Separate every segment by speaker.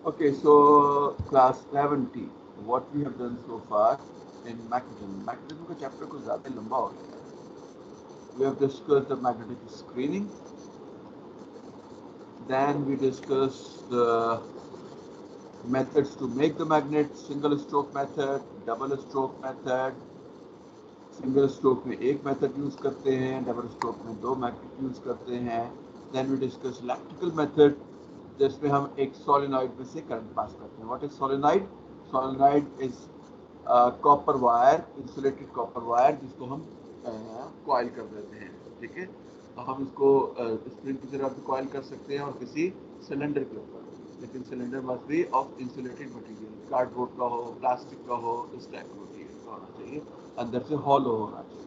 Speaker 1: Okay, so class 11T, what we have done so far in magnetism. Magnetism का chapter कुछ ज़्यादा लंबा हो गया है. We have discussed the magnetic screening. Then we discussed the methods to make the magnet, single stroke method, double stroke method. Single stroke में एक method use करते हैं, डबल स्ट्रोक में दो मेथड यूज करते हैं. Then we discuss electrical method जिसमें हम एक सोलेनॉइड में से करंट पास करते हैं. What is solenoid? Solenoid is copper wire, insulated copper wire जिसको हम कॉइल कर देते हैं. ठीक है, तो हम इसको स्प्रिंग की तरह भी कॉइल कर सकते हैं और किसी सिलेंडर के ऊपर, लेकिन cylinder must be of insulated material, cardboard का हो, प्लास्टिक का हो, इस टाइप का मटेरियल का होना चाहिए, अंदर से हॉलो होना चाहिए.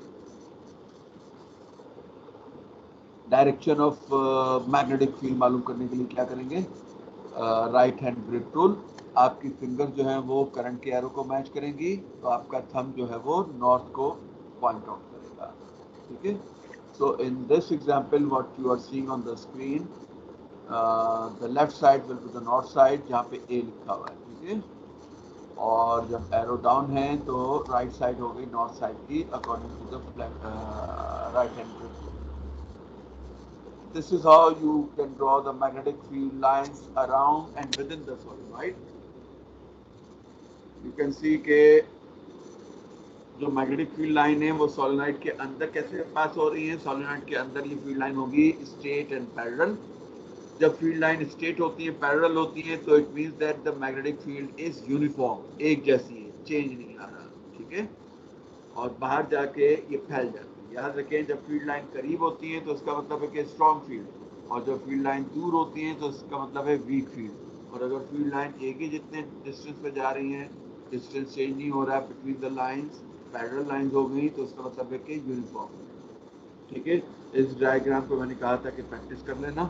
Speaker 1: डायरेक्शन ऑफ मैग्नेटिक फील्ड मालूम करने के लिए क्या करेंगे? Right hand grip tool. आपकी फिंगर जो है वो करंट के एरो को मैच करेंगी, तो आपका थंब जो है वो नॉर्थ को पॉइंट आउट करेगा. ठीक है, so in this example what you are seeing on the screen, the left side will be the north side जहाँ पे ए लिखा हुआ है. ठीक है, और जब एरो डाउन है तो राइट साइड हो गई नॉर्थ साइड की according to the right hand grip. This is how you can draw the magnetic field lines around and within the solenoid. You can see के जो मैग्नेटिक फील्ड लाइन है वो solenoid के अंदर कैसे पास हो रही है. सोलेनॉइड के अंदर ये फील्ड लाइन होगी स्ट्रेट एंड पैरेलल. जब फील्ड लाइन स्ट्रेट होती है, पैरेलल होती है, तो it means that the magnetic field is uniform, एक जैसी है, चेंज नहीं आ रहा. ठीक है, और बाहर जाके ये फैल जाती है. याद रखें, जब फील्ड लाइन करीब होती है तो इसका मतलब है कि स्ट्रॉन्ग फील्ड, और जब फील्ड लाइन दूर होती है तो इसका मतलब है वीक फील्ड. और अगर फील्ड लाइन एक ही जितने डिस्टेंस पे जा रही है, डिस्टेंस चेंज नहीं हो रहा है between the lines, parallel lines हो गई, तो इसका मतलब है कि यूनिफॉर्म. ठीक है, इस डायग्राम को मैंने कहा था कि प्रैक्टिस कर लेना.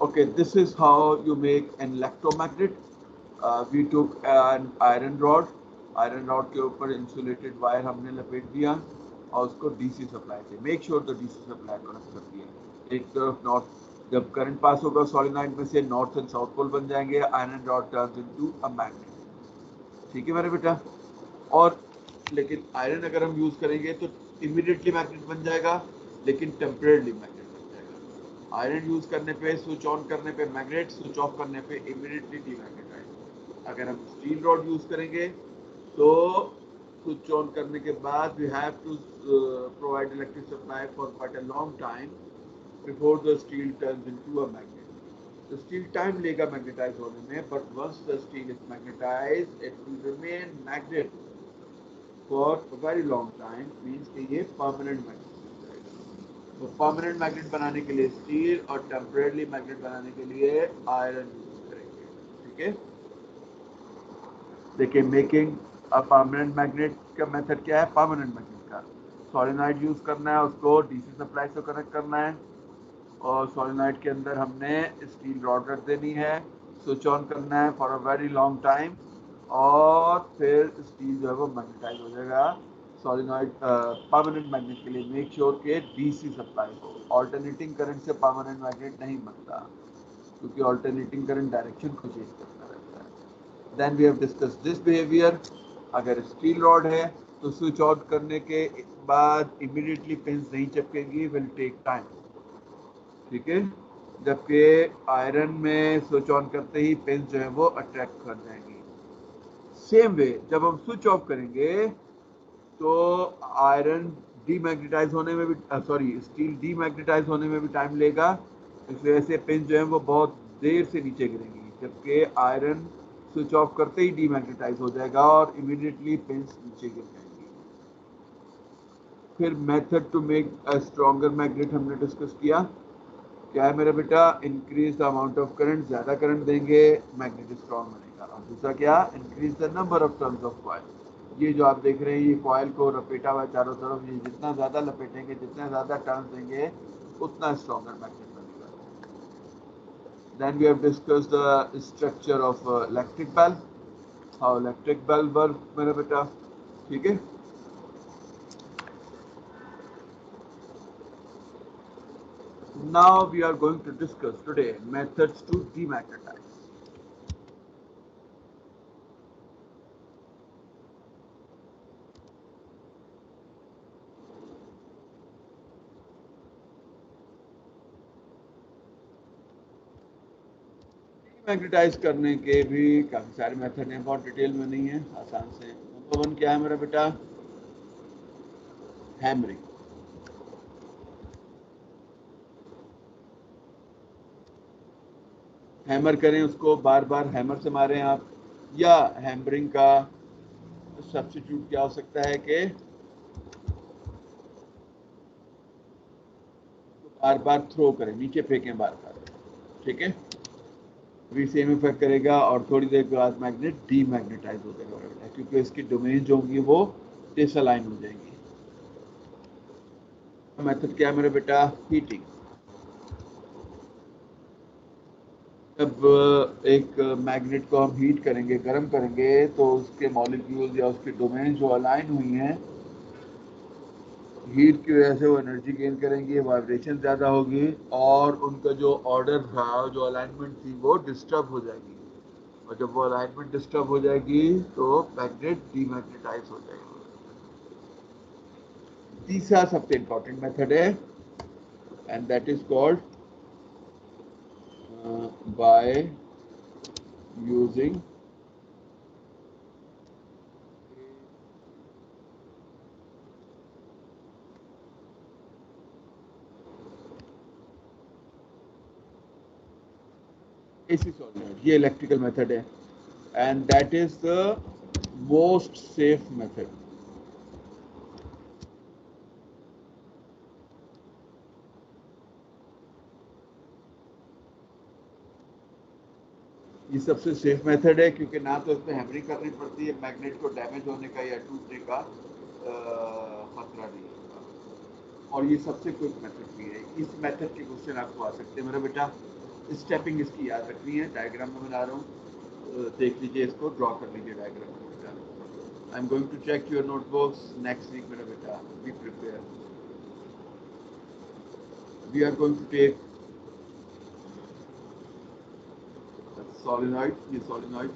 Speaker 1: Okay, this is how you make an electromagnet. We took an iron rod. Iron rod के ऊपर इंसुलेटेड वायर हमने लपेट दिया और उसको डीसी सप्लाई से, make sure the DC supply connect कर दिया. एक तरफ नॉर्थ, जब करंट पास होगा सॉलिनॉइड में से, नॉर्थ एंड साउथ पोल बन जाएंगे, iron rod turns into a magnet. ठीक है मेरे बेटा. और लेकिन आयरन अगर हम यूज करेंगे तो इमीडिएटली मैग्नेट बन जाएगा, लेकिन टेम्परेरली मैग्नेट बन जाएगा. आयरन यूज करने पे, स्विच ऑन करने पे मैग्नेट, स्विच ऑफ करने पे इमीडिएटली डीमैग्नेट आएगा. अगर हम स्टील रॉड यूज करेंगे तो स्विच ऑन करने के बाद we have to provide electric supply for quite a long time before the steel turns into a magnet. The steel time लेगा मैग्नेटाइज होने में, but once the steel is magnetized, it will remain magnet for a very long time. Means कि ये permanent magnet बन जाएगा. तो permanent magnet बनाने के लिए स्टील और temporarily magnet बनाने के लिए आयरन यूज करेंगे. ठीक है, देखिए मेकिंग अ परमानेंट मैग्नेट का मेथड क्या है. परमानेंट मैग्नेट का सोलेनॉइड यूज करना है, उसको डीसी सप्लाई से कनेक्ट करना है, और सोलेनॉइड के अंदर हमने स्टील रॉड रख देनी है, स्विच ऑन करना है for a very long time, और फिर स्टील जो है वो मैग्नेटाइज हो जाएगा. सोलेनॉइड परमानेंट मैग्नेट के लिए मेक श्योर के डीसी सप्लाई हो. ऑल्टरनेटिंग करंट से परमानेंट मैग्नेट नहीं बनता, क्योंकि ऑल्टरनेटिंग करंट डायरेक्शन को चेंज करता रहता है. Then we have discuss this behaviour. अगर स्टील रॉड है तो स्विच ऑन करने के बाद इमीडिएटली पिंस नहीं चिपकेंगी, विल टेक टाइम. ठीक है, जबकि आयरन में स्विच ऑन करते ही पिंस जो है वो अट्रैक्ट कर जाएंगी. सेम वे जब हम स्विच ऑफ करेंगे तो आयरन डीमैग्नेटाइज होने में भी, सॉरी स्टील डीमैग्नेटाइज होने में भी टाइम लेगा. इस वजह से पिन जो है वो बहुत देर से नीचे गिरेंगी, जबकि आयरन स्विच ऑफ करते ही डीमैग्नेटाइज हो जाएगा और इमीडिएटली पिंस नीचे गिर जाएंगी. फिर method to make a stronger magnet हमने डिस्कस किया. क्या है मेरा बेटा? Increase the amount of current, ज्यादा करंट देंगे मैग्नेट स्ट्रॉन्ग बनेगा. और दूसरा क्या? Increase the number of turns of coil. ये जो आप देख रहे हैं ये कॉइल को लपेटा हुआ चारों तरफ, ये जितना ज्यादा लपेटेंगे, जितना ज्यादा टर्न्स देंगे, उतना स्ट्रॉन्गर मैग्नेट बनेगा. Then we have discuss the structure of electric bulb, how electric bulb work मेरा बेटा. ठीक है, Now we are going to discuss today methods to demagnetize. Magnetize करने के भी काफी सारे मेथड हैं, बहुत डिटेल में नहीं है, आसान से। नंबर वन क्या है मेरा बेटा? हैमरिंग। हैमर करें उसको, बार बार हैमर से मारें आप, या हैमरिंग का सब्स्टिट्यूट क्या हो सकता है कि बार बार थ्रो करें, नीचे फेंकें बार बार, ठीक है। भी सेम इफेक्ट करेगा और थोड़ी देर के बाद मैग्नेट डीमैग्नेटाइज हो जाएगा, क्योंकि इसकी डोमेन जो होंगी वो डिसअलाइन हो जाएंगी। मेथड क्या है मेरा बेटा? हीटिंग। जब एक मैग्नेट को हम हीट करेंगे, गर्म करेंगे, तो उसके मॉलिक्यूल्स या उसकी डोमेन जो अलाइन हुई हैं, हीट की वजह से वो एनर्जी गेन करेंगी, वाइब्रेशन ज़्यादा होगी और उनका जो ऑर्डर था, जो अलाइनमेंट थी, वो डिस्टर्ब हो जाएगी। और जब वो अलाइनमेंट डिस्टर्ब हो जाएगी तो मैग्नेट डीमैग्नेटाइज हो जाएगी। तीसरा सबसे इंपॉर्टेंट मेथड है, and that is called by using AC solvent. ये इलेक्ट्रिकल मेथड है and that is the most safe method. ये सबसे सेफ मेथड है, क्योंकि ना तो इसमें हैमरिंग करनी पड़ती है, मैग्नेट को डैमेज होने का या टूटने का खतरा नहीं होता, और ये सबसे क्विक मेथड भी है। इस मेथड के क्वेश्चन आपको आ सकते हैं मेरा बेटा। स्टेपिंग इसकी याद रखनी है, डायग्राम में बना रहा हूँ, देख लीजिए, इसको ड्रॉ कर लीजिए डायग्राम में बेटा। I am going to check your notebooks next week मेरा बेटा, be prepare. We are going to take solenoid, ये सोलिनॉइड,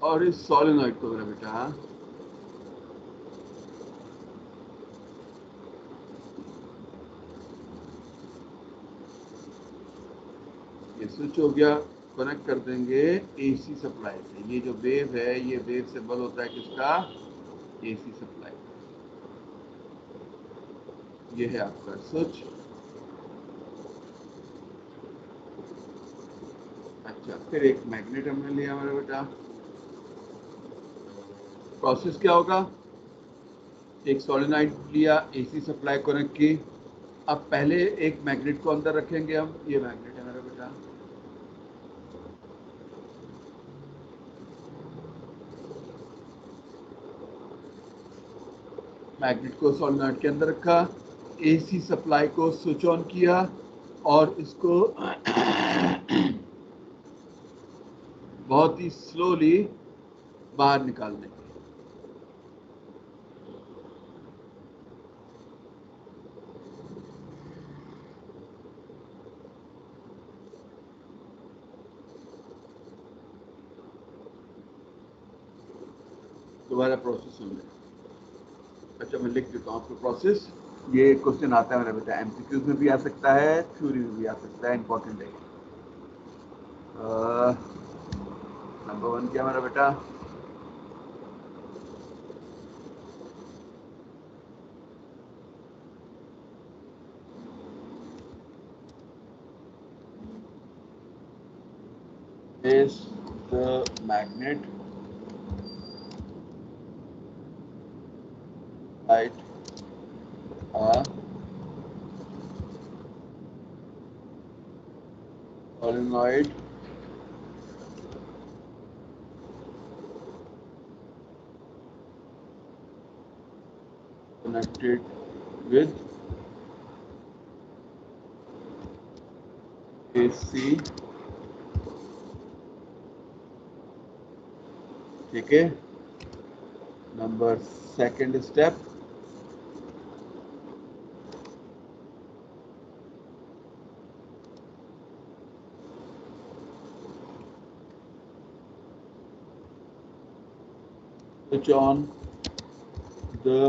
Speaker 1: और इस सोलिनॉइड को मेरा बेटा ये स्विच हो गया, कनेक्ट कर देंगे एसी सप्लाई से। ये जो वेव है, ये वेव सिंबल होता है किसका? AC supply. ये है आपका स्विच। अच्छा, फिर एक मैग्नेट हमने लिया हमारा बेटा। प्रोसेस क्या होगा? एक सोलेनोइड लिया, एसी सप्लाई कनेक्ट की। अब पहले एक मैग्नेट को अंदर रखेंगे हम, ये मैग्नेट है मेरा बेटा। मैग्नेट को सोलेनोइड के अंदर रखा, एसी सप्लाई को स्विच ऑन किया और इसको बहुत ही स्लोली बाहर निकाल देंगे। दोबारा प्रोसेस सुन लें। अच्छा, मैं लिख देता हूँ आपको प्रोसेस। ये क्वेश्चन आता है मेरा बेटा, एमसीक्यूज में भी आ सकता है, थ्योरी में भी आ सकता है, इंपॉर्टेंट है। नंबर वन क्या मेरा बेटा? is the magnet light a solenoid connected with AC, ठीक है। Number second step, switch on the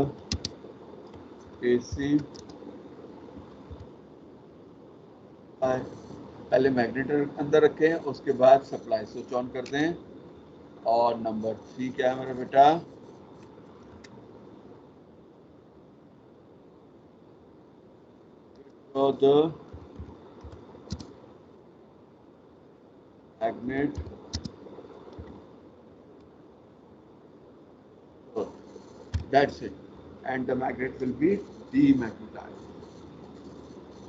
Speaker 1: AC। पहले मैग्नेट अंदर रखें, उसके बाद सप्लाई स्विच ऑन कर दें। और नंबर 3 क्या है मेरा बेटा? तो the magnet, that's it, and the magnet will be demagnetized,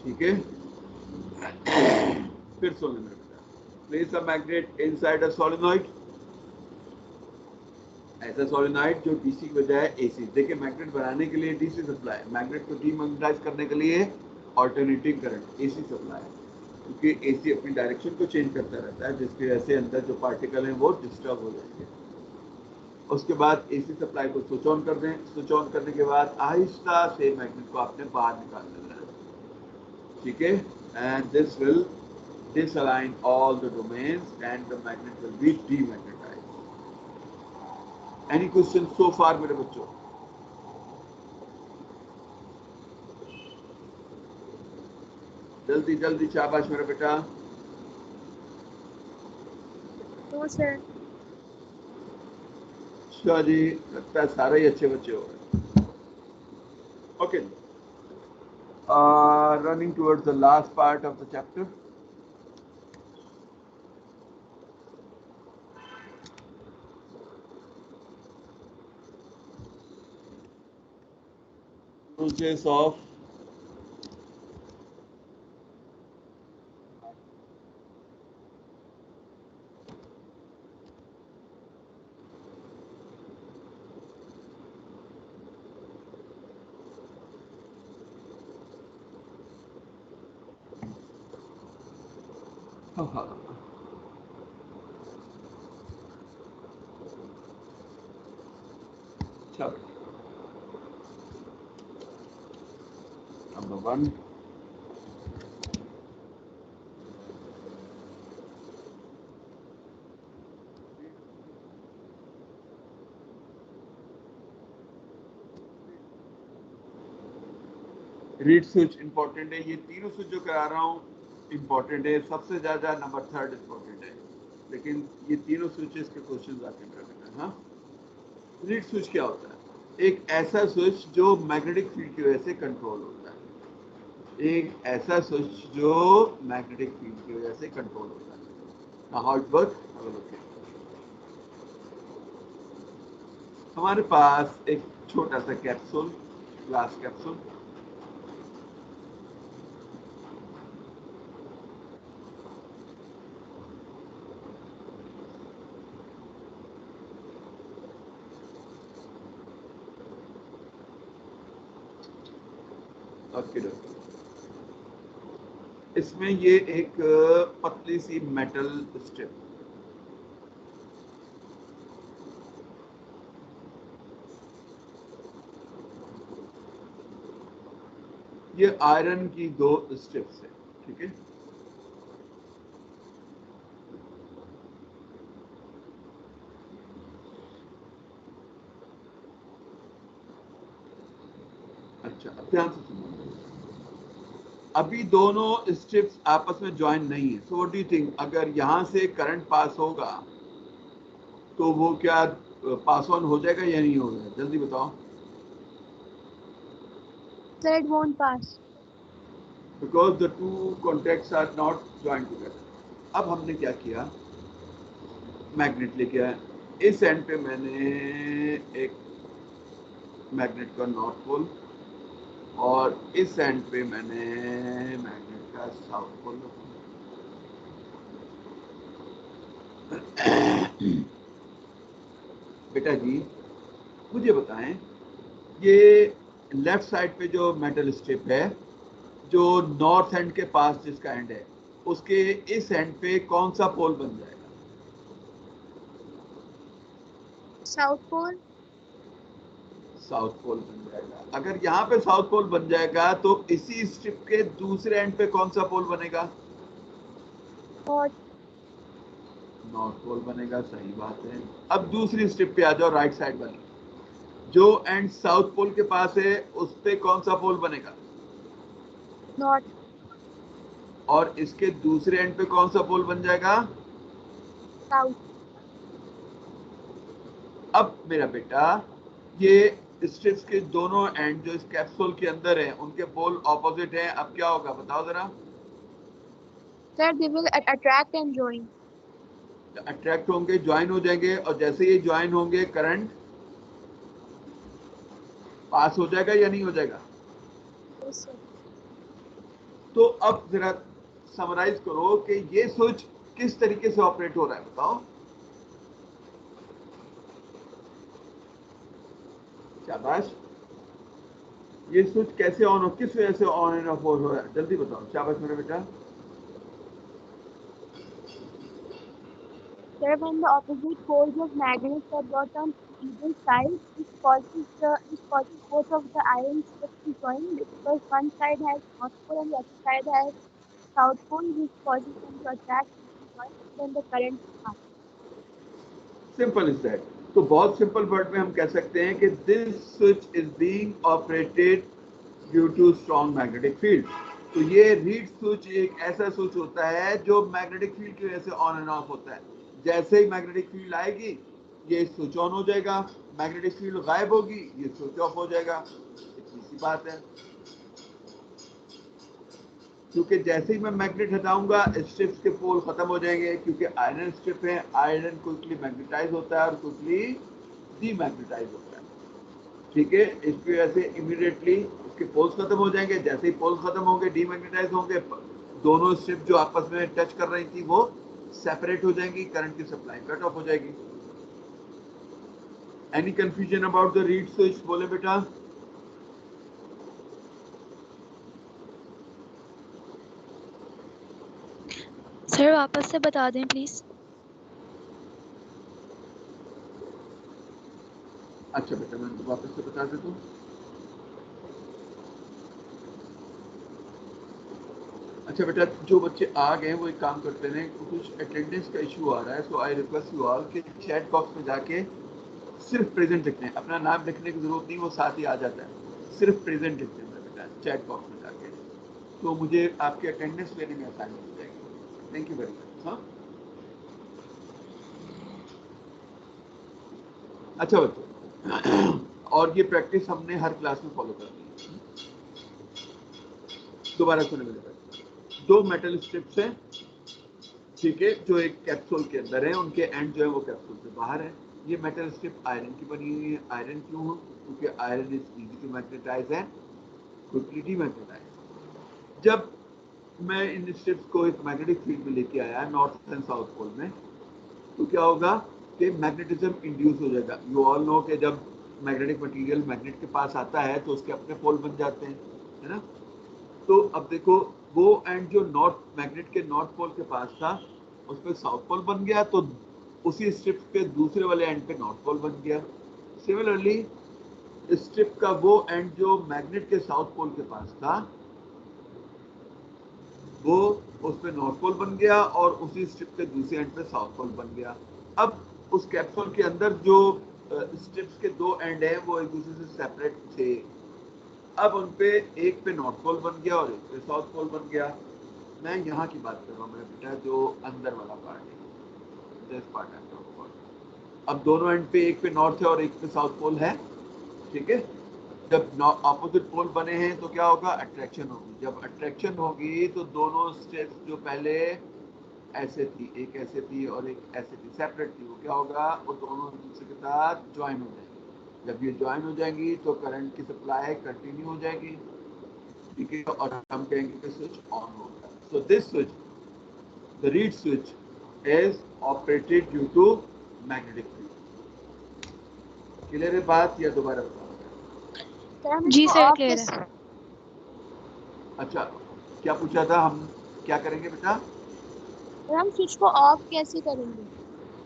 Speaker 1: ठीक है। फिर solenoid, place a magnet inside a solenoid, ऐसा सोलेनोइड जो डीसी की बजाय एसी। देखिए मैग्नेट बनाने के लिए डीसी सप्लाई, मैग्नेट को डीमैग्नेटाइज करने के लिए ऑल्टरनेटिंग करंट एसी सप्लाई, क्योंकि एसी अपनी डायरेक्शन को चेंज करता रहता है, जिसकी वजह से अंदर जो पार्टिकल हैं वो डिस्टर्ब हो जाएंगे। उसके बाद एसी सप्लाई को स्विच ऑन कर दें। स्विच ऑन करने के बाद आहिस्ता से मैग्नेट को आपने बाहर निकाल देना है, ठीक है। And this will disalign all the domains and the magnet will be demagnetized. Any questions so far मेरे बच्चों? जल्दी जल्दी शाबाश मेरा बेटा।
Speaker 2: तो सर
Speaker 1: अच्छा जी, लगता है सारे ही अच्छे बच्चे हो गए। Okay, running towards the last part of the chapter. Uses of number 1, reed switch important है। ये तीनों स्विच जो करा रहा हूँ इंपॉर्टेंट है, सबसे ज्यादा नंबर 3 इंपॉर्टेंट है, लेकिन ये तीनों स्विचेस के क्वेश्चन आते हैं। हाँ, रीड स्विच क्या होता है? एक ऐसा स्विच जो मैग्नेटिक फील्ड की वजह से कंट्रोल होता है, एक ऐसा स्विच जो मैग्नेटिक फील्ड की वजह से कंट्रोल होता है। Now how it works, have a look here. हमारे पास एक छोटा सा कैप्सूल, ग्लास कैप्सूल, इसमें ये एक पतली सी मेटल स्ट्रिप, ये आयरन की 2 स्ट्रिप्स है, ठीक है। अच्छा, अब ध्यान से सुनो, अभी दोनों स्ट्रिप्स आपस में ज्वाइन नहीं है। So what do you think, अगर यहां से करंट पास होगा तो वो क्या पास ऑन हो जाएगा या नहीं होगा? जल्दी बताओ।
Speaker 2: Sir it won't pass
Speaker 1: because the two contacts are not join together. अब हमने क्या किया, मैग्नेट लेके आए, इस एंड पे मैंने एक मैग्नेट का नॉर्थ पोल और इस एंड पे मैंने मैग्नेट का साउथ पोल। बेटा जी मुझे बताएं, ये लेफ्ट साइड पे जो मेटल स्ट्रिप है, जो नॉर्थ एंड के पास जिसका एंड है, उसके इस एंड पे कौन सा पोल बन जाएगा?
Speaker 2: South pole.
Speaker 1: साउथ पोल बन जाएगा। अगर यहाँ पे साउथ पोल बन जाएगा तो इसी स्ट्रिप के दूसरे एंड पे कौन सा पोल बनेगा?
Speaker 2: नॉर्थ।
Speaker 1: नॉर्थ पोल बनेगा, सही बात है। अब दूसरी स्ट्रिप पे आ जाओ, राइट साइड वाली। जो एंड साउथ पोल के पास है उस पे कौन सा पोल बनेगा?
Speaker 2: नॉर्थ।
Speaker 1: और इसके दूसरे एंड पे कौन सा पोल बन जाएगा?
Speaker 2: साउथ।
Speaker 1: अब मेरा बेटा, ये स्ट्रिप्स के दोनों एंड जो इस कैप्सूल के अंदर है उनके पोल ऑपोजिट हैं। अब क्या होगा बताओ जरा?
Speaker 2: Sir they will attract and join.
Speaker 1: Attract होंगे, ज्वाइन हो जाएंगे, और जैसे ये ज्वाइन होंगे करंट पास हो जाएगा या नहीं हो जाएगा?
Speaker 2: Yes sir.
Speaker 1: तो अब जरा समराइज करो कि ये स्विच किस तरीके से ऑपरेट हो रहा है, बताओ। शाबाश। ये स्विच कैसे ऑन हो, किस वजह से ऑन एंड ऑफ हो रहा है, जल्दी बताओ। शाबाश मेरा बेटा।
Speaker 2: Sir, when the opposite poles of magnets are brought on either side, this causes both of the iron strips to join because one side has north pole and the other side has south pole, which causes them to attract and join, then the current passes.
Speaker 1: Simple is that. तो बहुत simple word में हम कह सकते हैं कि this switch is being operated due to strong magnetic field. तो ये रीड स्विच एक ऐसा स्विच होता है जो मैग्नेटिक फील्ड की वजह से ऑन एंड ऑफ होता है। जैसे ही मैग्नेटिक फील्ड आएगी ये स्विच ऑन हो जाएगा, मैग्नेटिक फील्ड गायब होगी ये स्विच ऑफ हो जाएगा। इतनी सी बात है। क्योंकि जैसे ही मैं मैग्नेट हटाऊंगा स्ट्रिप्स के पोल खत्म हो जाएंगे, क्योंकि आयरन स्ट्रिप है, आयरन क्विकली मैग्नेटाइज होता है और क्विकली डीमैग्नेटाइज होता है। ठीक है, इसकी वजह से इमीडिएटली उसके पोल्स खत्म हो जाएंगे। जैसे ही पोल्स खत्म होंगे, डीमैग्नेटाइज होंगे, दोनों स्ट्रिप जो आपस में टच कर रही थी वो सेपरेट हो जाएंगी, करंट की सप्लाई कट ऑफ हो जाएगी। Any confusion about the reed switch? बोले बेटा।
Speaker 3: सर वापस से बता दें प्लीज।
Speaker 1: अच्छा बेटा, मैं वापस से बता देता हूँ। अच्छा बेटा, जो बच्चे आ गए वो एक काम करते हैं, कुछ अटेंडेंस का इशू आ रहा है, सो आई रिक्वेस्ट यू ऑल कि चैट बॉक्स में जाके सिर्फ प्रेजेंट लिखते हैं, अपना नाम लिखने की जरूरत नहीं, वो साथ ही आ जाता है। सिर्फ प्रेजेंट लिखते हैं बेटा चैट बॉक्स में जाके, तो मुझे आपकी अटेंडेंस लेने में आसानी हो जाएगी। Thank you very much. हाँ, अच्छा बच्चों, और ये प्रैक्टिस हमने हर क्लास में फॉलो करनी है। दोबारा सुने मेरे पास, दो मेटल स्ट्रिप्स हैं, ठीक है, जो एक कैप्सूल के अंदर है, उनके एंड जो है वो कैप्सूल से बाहर है। ये मेटल स्ट्रिप आयरन की बनी हुई है। आयरन क्यों हो? क्योंकि iron is easy to magnetize है, क्विकली डीमैग्नेटाइज। जब मैं इन स्ट्रिप्स को एक मैग्नेटिक फील्ड में लेके आया नॉर्थ एंड साउथ पोल में, तो क्या होगा कि मैग्नेटिज्म इंड्यूस हो जाएगा। यू ऑल नो कि जब मैग्नेटिक मटेरियल मैग्नेट के पास आता है तो उसके अपने पोल बन जाते हैं, है ना। तो अब देखो, वो एंड जो नॉर्थ मैग्नेट के नॉर्थ पोल के पास था उस पर साउथ पोल बन गया, तो उसी स्ट्रिप के दूसरे वाले एंड पे नॉर्थ पोल बन गया। सिमिलरली स्ट्रिप का वो एंड जो मैग्नेट के साउथ पोल के पास था वो उस पे नॉर्थ पोल बन गया, और उसी स्ट्रिप के दूसरे एंड पे साउथ पोल बन गया। अब उस कैप्सूल के अंदर जो स्ट्रिप्स के दो एंड हैं वो एक दूसरे से सेपरेट थे। अब उन पे एक पे नॉर्थ पोल बन गया और एक पे साउथ पोल बन गया। मैं यहाँ की बात कर रहा हूँ मेरा बेटा, जो अंदर वाला पार्ट है, दिस पार्ट है। अब दोनों एंड पे एक पे नॉर्थ है और एक पे साउथ पोल है, ठीक है। जब ऑपोजिट पोल बने हैं तो क्या होगा? अट्रैक्शन होगी। जब अट्रैक्शन होगी तो दोनों स्ट्रिप्स जो पहले ऐसे थी, एक ऐसे थी और एक ऐसे थी, सेपरेट थी, वो क्या होगा? वो दोनों एक दूसरे के साथ ज्वाइन हो जाएंगी। जब ये ज्वाइन हो जाएंगी तो करंट की सप्लाई कंटिन्यू हो जाएगी, ठीक है, और हम कहेंगे कि स्विच ऑन होगा। So this switch, the reed switch, is operated due to magnetic field. Clear है बात या दोबारा बताऊं?
Speaker 3: जी सर क्लियर है।
Speaker 1: अच्छा, क्या पूछा था? हम क्या करेंगे बेटा?
Speaker 2: और हम स्विच को ऑफ कैसे करेंगे?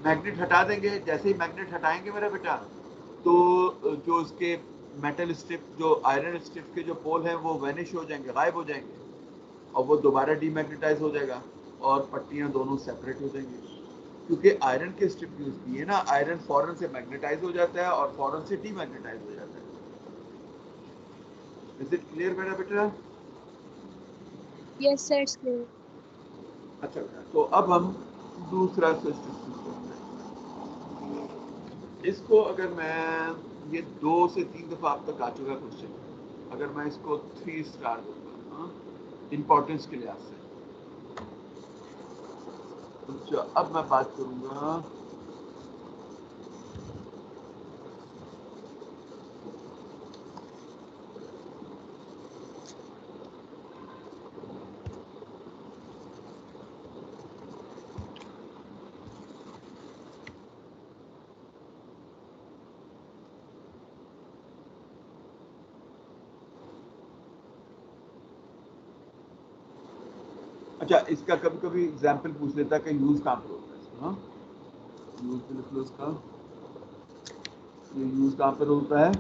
Speaker 1: मैग्नेट हटा देंगे। जैसे ही मैग्नेट हटाएंगे मेरा बेटा, तो जो इसके मेटल स्ट्रिप, जो आयरन स्ट्रिप के जो पोल हैं वो वैनिश हो जाएंगे, गायब हो जाएंगे, और वो दोबारा डीमैग्नेटाइज हो जाएगा और पट्टियां दोनों सेपरेट हो जाएंगी। क्योंकि आयरन के स्ट्रिप यूज की है ना, आयरन फौरन से मैग्नेटाइज हो जाता है और फौरन से डीमैग्नेटाइज हो जाता है। इज इट क्लियर मेरा बेटा?
Speaker 2: Yes sir, it's clear.
Speaker 1: अच्छा बेटा, तो अब हम दूसरा स्विच डिस्कस करते हैं। इसको अगर मैं, ये 2 से 3 दफा अब तक आ चुका क्वेश्चन, अगर मैं इसको 3 स्टार दूंगा इंपॉर्टेंस के लिहाज से। अच्छा, अब मैं बात करूंगा अच्छा, इसका कभी कभी एग्जाम्पल पूछ लेता है कि यूज कहाँ पर होता है इसका। हाँ, यूज पे लिख लो इसका। ये यूज कहाँ पर होता है?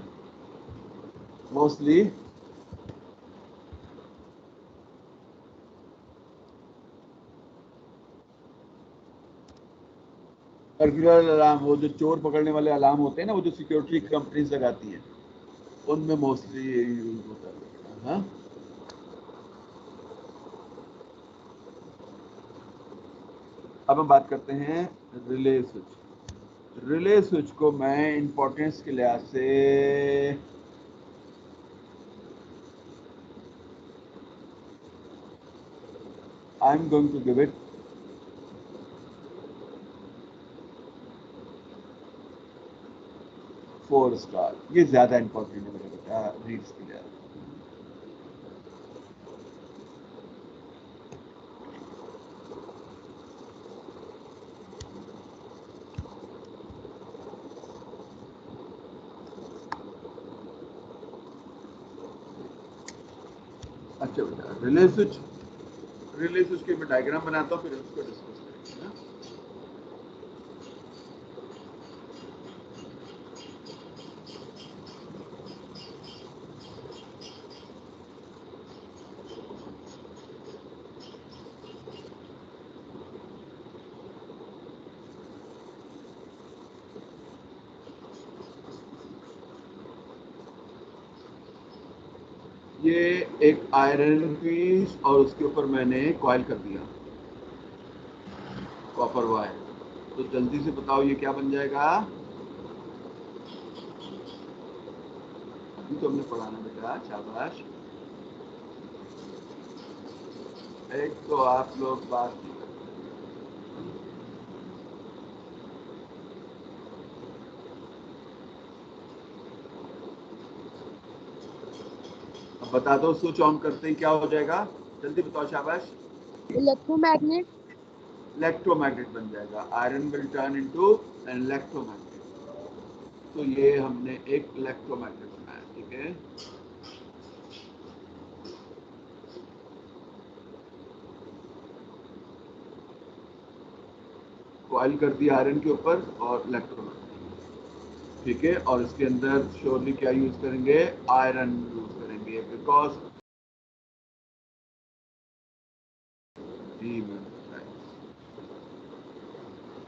Speaker 1: मोस्टली बर्गुलर अलार्म, वो जो चोर पकड़ने वाले अलार्म होते हैं ना, वो जो सिक्योरिटी कंपनीज लगाती हैं, उनमें मोस्टली ये यूज होता है। हाँ, अब हम बात करते हैं रिले स्विच। रिले स्विच को मैं इंपॉर्टेंस के लिहाज से I am going to give it 4 star. ये ज्यादा इंपॉर्टेंट है मेरे बेटा रीड्स के लिहाज से। अच्छा बेटा, रिले स्विच के मैं डायग्राम बनाता हूँ, फिर उसको डिस्कस करेंगे ना। ये एक आयरन पीस और उसके ऊपर मैंने कॉइल कर दिया कॉपर वायर। तो जल्दी से बताओ ये क्या बन जाएगा? अभी तो हमने पढ़ाना बेटा, शाबाश। एक तो आप लोग बात नहीं करते। अब बता दो, स्विच ऑन करते ही क्या हो जाएगा? जल्दी बताओ, शाबाश।
Speaker 2: इलेक्ट्रोमैग्नेट।
Speaker 1: इलेक्ट्रोमैग्नेट बन जाएगा। Iron will turn into an electromagnet. तो ये हमने एक इलेक्ट्रोमैग्नेट बनाया, ठीक है। कॉइल कर दिया आयरन के ऊपर और इलेक्ट्रोमैग्नेट, ठीक है। और इसके अंदर श्योरली क्या यूज करेंगे? आयरन यूज करेंगे, बिकॉज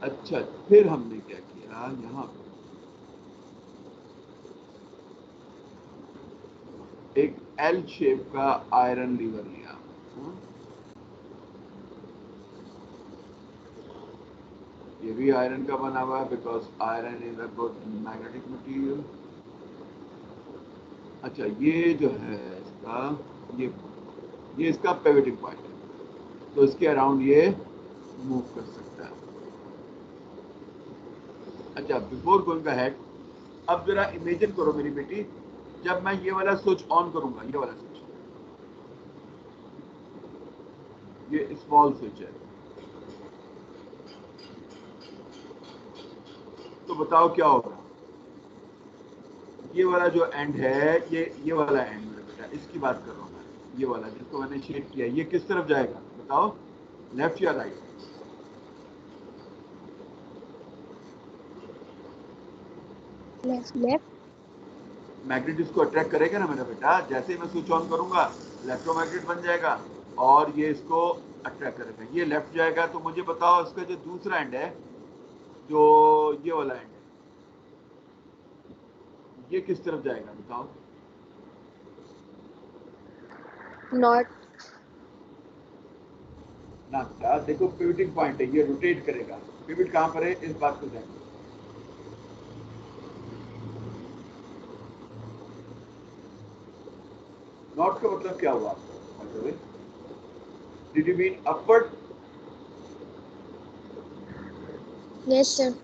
Speaker 1: अच्छा, फिर हमने क्या किया, यहाँ एक एल शेप का आयरन लीवर लिया। ये भी आयरन का बना हुआ है, because iron is a good magnetic material. अच्छा, ये जो है इसका, ये इसका पिवटिंग पॉइंट है, तो इसके अराउंड ये मूव कर सकता है। अच्छा, बिफोर गोइंग अहेड, अब जरा इमेजिन करो मेरी बेटी, जब मैं ये वाला स्विच ऑन करूंगा, ये वाला स्विच, ये स्मॉल स्विच है, तो बताओ क्या होगा? ये वाला जो एंड है, ये वाला एंड मेरा बेटा, इसकी बात कर रहा हूँ मैं। ये वाला जिसको मैंने शेड किया, ये किस तरफ जाएगा बताओ? लेफ्ट या राइट?
Speaker 2: लेफ्ट।
Speaker 1: मैग्नेट इसको अट्रैक्ट करेगा ना मेरा बेटा, जैसे ही मैं स्विच ऑन करूंगा इलेक्ट्रोमैग्नेट बन जाएगा और ये इसको अट्रैक्ट करेगा। ये लेफ्ट जाएगा, तो मुझे बताओ इसका जो दूसरा एंड है, जो ये वाला एंड है, ये किस तरफ जाएगा बताओ?
Speaker 2: नॉर्थ।
Speaker 1: ना बेटा, देखो पिवटिंग पॉइंट है, ये रोटेट करेगा। पिवट कहाँ पर है, इस बात को ध्यान दो। नॉर्थ का मतलब क्या हुआ? Did you mean upward?
Speaker 2: Yes sir.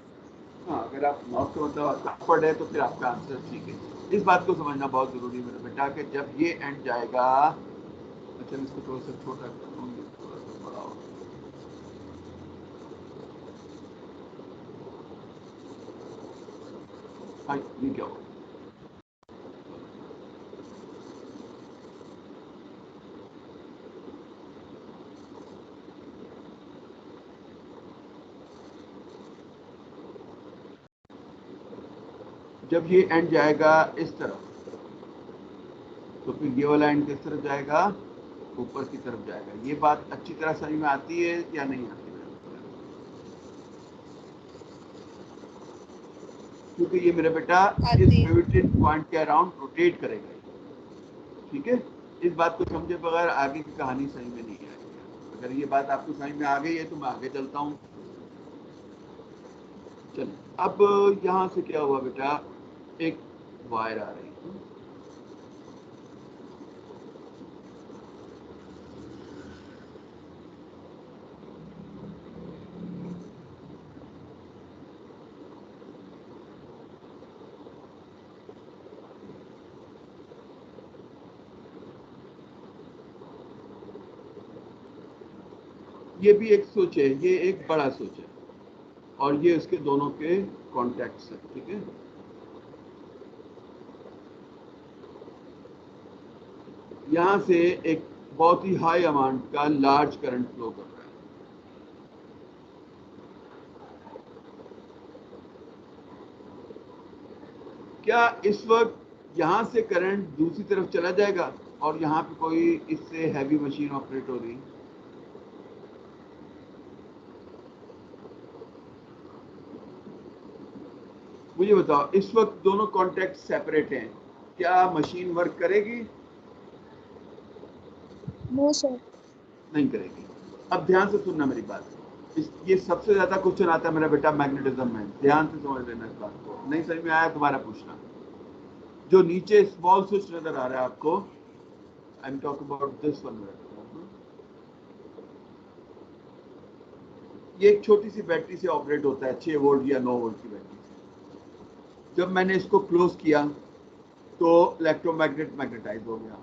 Speaker 1: हाँ, अगर आप नॉर्थ का मतलब अपवर्ड है तो फिर आपका आंसर ठीक है। इस बात को समझना बहुत जरूरी है मेरा बेटा कि जब ये एंड जाएगा, अच्छा मैं इसको थोड़ा सा छोटा कर दूँ, ये थोड़ा सा बड़ा हो। हाँ, ये क्या हो? जब ये एंड जाएगा इस तरफ, तो फिर ये वाला एंड किस तरफ जाएगा? ऊपर की तरफ जाएगा। ये बात अच्छी तरह समझ में आती है या नहीं आती है? क्योंकि ये मेरा बेटा इस पिवटिंग पॉइंट के अराउंड रोटेट करेगा। ठीक है, इस बात को समझे बगैर आगे की कहानी सही में नहीं आएगी। अगर ये बात आपको समझ में आ गई है तो मैं आगे चलता हूँ। चलिए, अब यहाँ से क्या हुआ बेटा, एक वायर आ रही है। ये भी एक स्विच है, ये एक बड़ा स्विच है और ये इसके दोनों के कॉन्टैक्ट्स है। ठीक है, यहाँ से एक बहुत ही हाई अमाउंट का लार्ज करंट फ्लो कर रहा है। क्या इस वक्त यहाँ से करंट दूसरी तरफ चला जाएगा और यहाँ पे कोई इससे हैवी मशीन ऑपरेट हो रही? मुझे बताओ, इस वक्त दोनों कॉन्टैक्ट सेपरेट हैं, क्या मशीन वर्क करेगी?
Speaker 2: No sir.
Speaker 1: नहीं करेगी। अब ध्यान से सुनना मेरी बात। ये सबसे ज्यादा क्वेश्चन आता है मेरा बेटा मैग्नेटिज्म में, ध्यान से समझ लेना इस बात को। नहीं समझ में आया दोबारा पूछना। जो नीचे स्मॉल स्विच नजर आ रहा है आपको, I am talking about this one. ये एक छोटी सी बैटरी से ऑपरेट होता है, 6 वोल्ट या 9 वोल्ट की बैटरी से। जब मैंने इसको क्लोज किया तो इलेक्ट्रोमैग्नेट मैग्नेटाइज हो गया।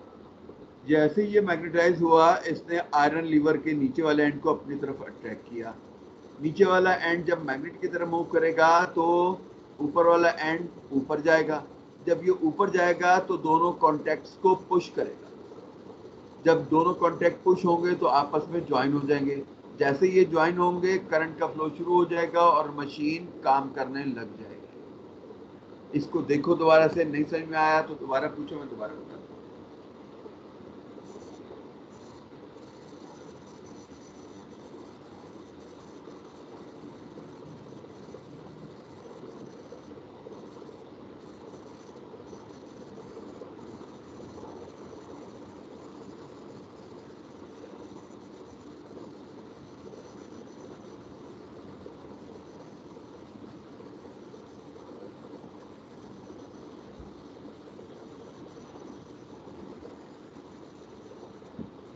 Speaker 1: जैसे ये मैग्नेटाइज हुआ, इसने आयरन लीवर के नीचे वाले एंड को अपनी तरफ अट्रैक्ट किया। नीचे वाला एंड जब मैग्नेट की तरफ मूव करेगा तो ऊपर वाला एंड ऊपर जाएगा। जब ये ऊपर जाएगा तो दोनों कॉन्टैक्ट्स को पुश करेगा। जब दोनों कॉन्टैक्ट पुश होंगे तो आपस में ज्वाइन हो जाएंगे। जैसे ये ज्वाइन होंगे, करंट का फ्लो शुरू हो जाएगा और मशीन काम करने लग जाएगी। इसको देखो दोबारा से, नहीं समझ में आया तो दोबारा पूछो, मैं दोबारा बताता हूँ।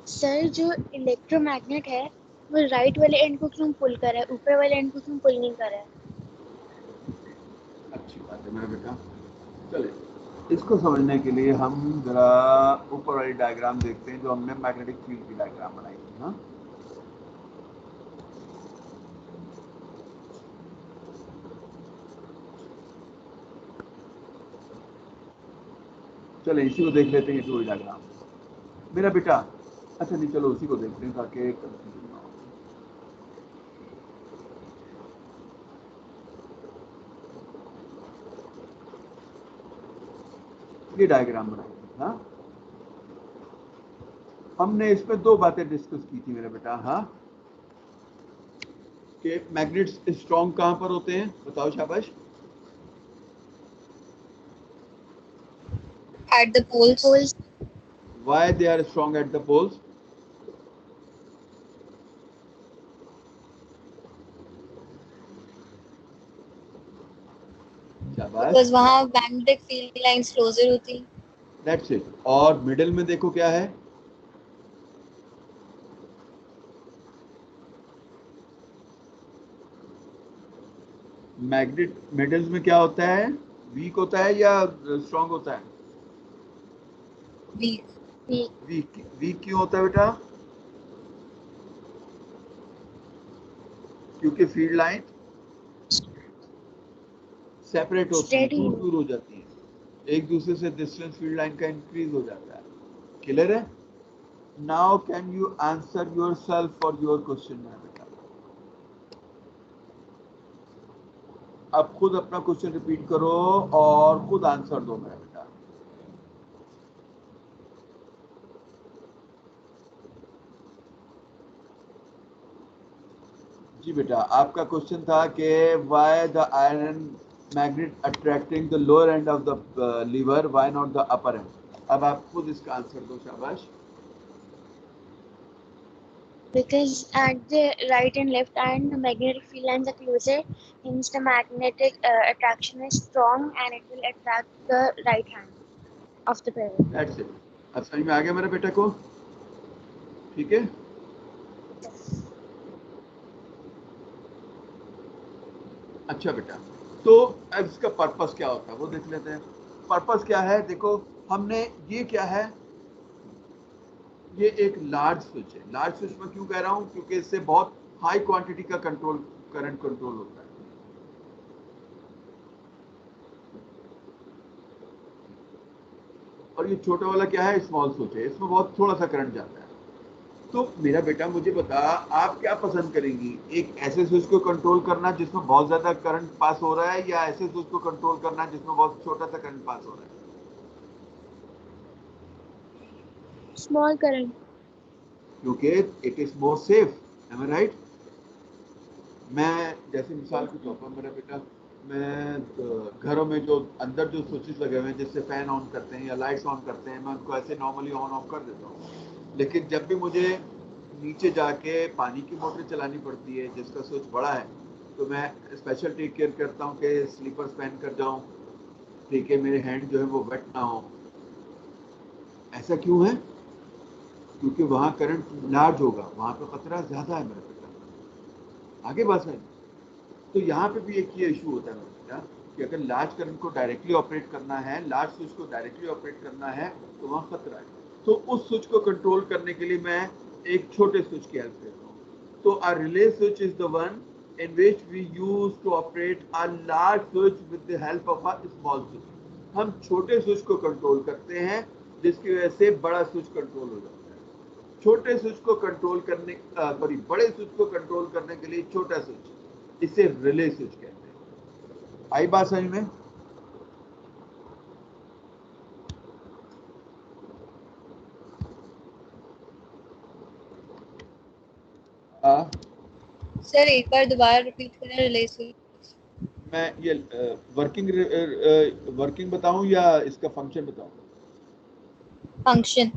Speaker 2: सर जो इलेक्ट्रोमैग्नेट है वो राइट वाले एंड को क्यों पुल कर रहा है, ऊपर वाले एंड को क्यों पुल नहीं कर रहा है?
Speaker 1: अच्छी बात है मेरा बेटा। चलिए, इसको समझने के लिए हम जरा ऊपर वाली डायग्राम देखते हैं जो हमने मैग्नेटिक फील्ड की डायग्राम बनाई थी। हाँ, चले इसी को देख लेते हैं, पूरी डायग्राम मेरा बेटा। अच्छा नहीं, चलो उसी को देखते हैं ताकि कंफ्यूजन ना हो। ये डायग्राम बनाइए। हाँ, हमने इसमें दो बातें डिस्कस की थी मेरा बेटा। हाँ, कि मैग्नेट्स स्ट्रॉन्ग कहाँ पर होते हैं, बताओ शाबाश।
Speaker 4: At the poles.
Speaker 1: Why they are strong at the poles? शाबाश।
Speaker 4: Because वहाँ magnetic field lines closer होती।
Speaker 1: That's it। और मिडिल में देखो क्या है, मैग्नेट मिडल्स में क्या होता है, वीक होता है या स्ट्रॉन्ग होता है?
Speaker 4: Weak।
Speaker 1: वीक। वीक क्यों होता है बेटा? क्योंकि फील्ड लाइन सेपरेट होती है, दूर दूर हो जाती है, एक दूसरे से डिस्टेंस फील्ड लाइन का इंक्रीज हो जाता है। क्लियर है? Now can you answer yourself for your question मेरा बेटा। अब खुद अपना क्वेश्चन रिपीट करो और खुद आंसर दो मेरा बेटा। जी बेटा, आपका क्वेश्चन था कि why the iron magnet attracting the lower end of the lever, why not the upper end. अब आप खुद इसका आंसर दो शाबाश।
Speaker 2: Because at the right and left end, the magnetic field lines are closer, hence the magnetic attraction is strong and it will attract the right hand of the parent.
Speaker 1: That's it। अब समझ में आ गया मेरे बेटे को? ठीक है। अच्छा बेटा, तो अब इसका पर्पस क्या होता है वो देख लेते हैं। पर्पस क्या है, देखो हमने ये क्या है, ये एक लार्ज स्विच है। लार्ज स्विच में क्यों कह रहा हूं, क्योंकि इससे बहुत हाई क्वांटिटी का कंट्रोल, करंट कंट्रोल होता है। और ये छोटा वाला क्या है, स्मॉल स्विच है, इसमें बहुत थोड़ा सा करंट जाता है। तो मेरा बेटा मुझे बता, आप क्या पसंद करेंगी, एक ऐसे स्विच को कंट्रोल करना जिसमें बहुत ज्यादा करंट पास हो रहा है, या ऐसे स्विच को कंट्रोल करना जिसमें बहुत छोटा सा करंट पास हो रहा है?
Speaker 2: Small current।
Speaker 1: क्योंकि it is more safe. Am I right? मैं जैसे मिसाल के तौर पर मेरा बेटा, मैं घरों में जो अंदर जो स्विचेस लगे हुए हैं जिससे फैन ऑन करते हैं या लाइट्स ऑन करते हैं, मैं उनको ऐसे नॉर्मली ऑन ऑफ कर देता हूँ। लेकिन जब भी मुझे नीचे जाके पानी की मोटर चलानी पड़ती है जिसका स्विच बड़ा है, तो मैं स्पेशल टेक केयर करता हूँ कि स्लीपर्स पहन कर जाऊँ, ठीक है, मेरे हैंड जो है वो वेट ना हो। ऐसा क्यों है? क्योंकि वहाँ करंट लार्ज होगा, वहाँ पे खतरा ज्यादा है मेरा बेटा। आगे बात है। तो यहाँ पे भी एक ये इशू होता है मेरा बेटा कि अगर लार्ज करंट को डायरेक्टली ऑपरेट करना है, लार्ज स्विच को डायरेक्टली ऑपरेट करना है, तो वहाँ खतरा है। तो उस स्विच को कंट्रोल करने के लिए मैं एक छोटे स्विच की हेल्प लेता हूँ। तो अ relay switch is the one in which we use to operate a large switch with the help of a small switch। हम छोटे स्विच को कंट्रोल करते हैं जिसकी वजह से बड़ा स्विच कंट्रोल हो जाता है। छोटे स्विच को कंट्रोल करने, सॉरी, बड़े स्विच को कंट्रोल करने के लिए छोटा स्विच, इसे रिले स्विच कहते हैं। आई बात समझ में?
Speaker 4: सर एक बार दोबारा रिपीट करें रिले स्विच।
Speaker 1: मैं ये वर्किंग बताऊं या इसका फंक्शन बताऊं?
Speaker 4: फंक्शन।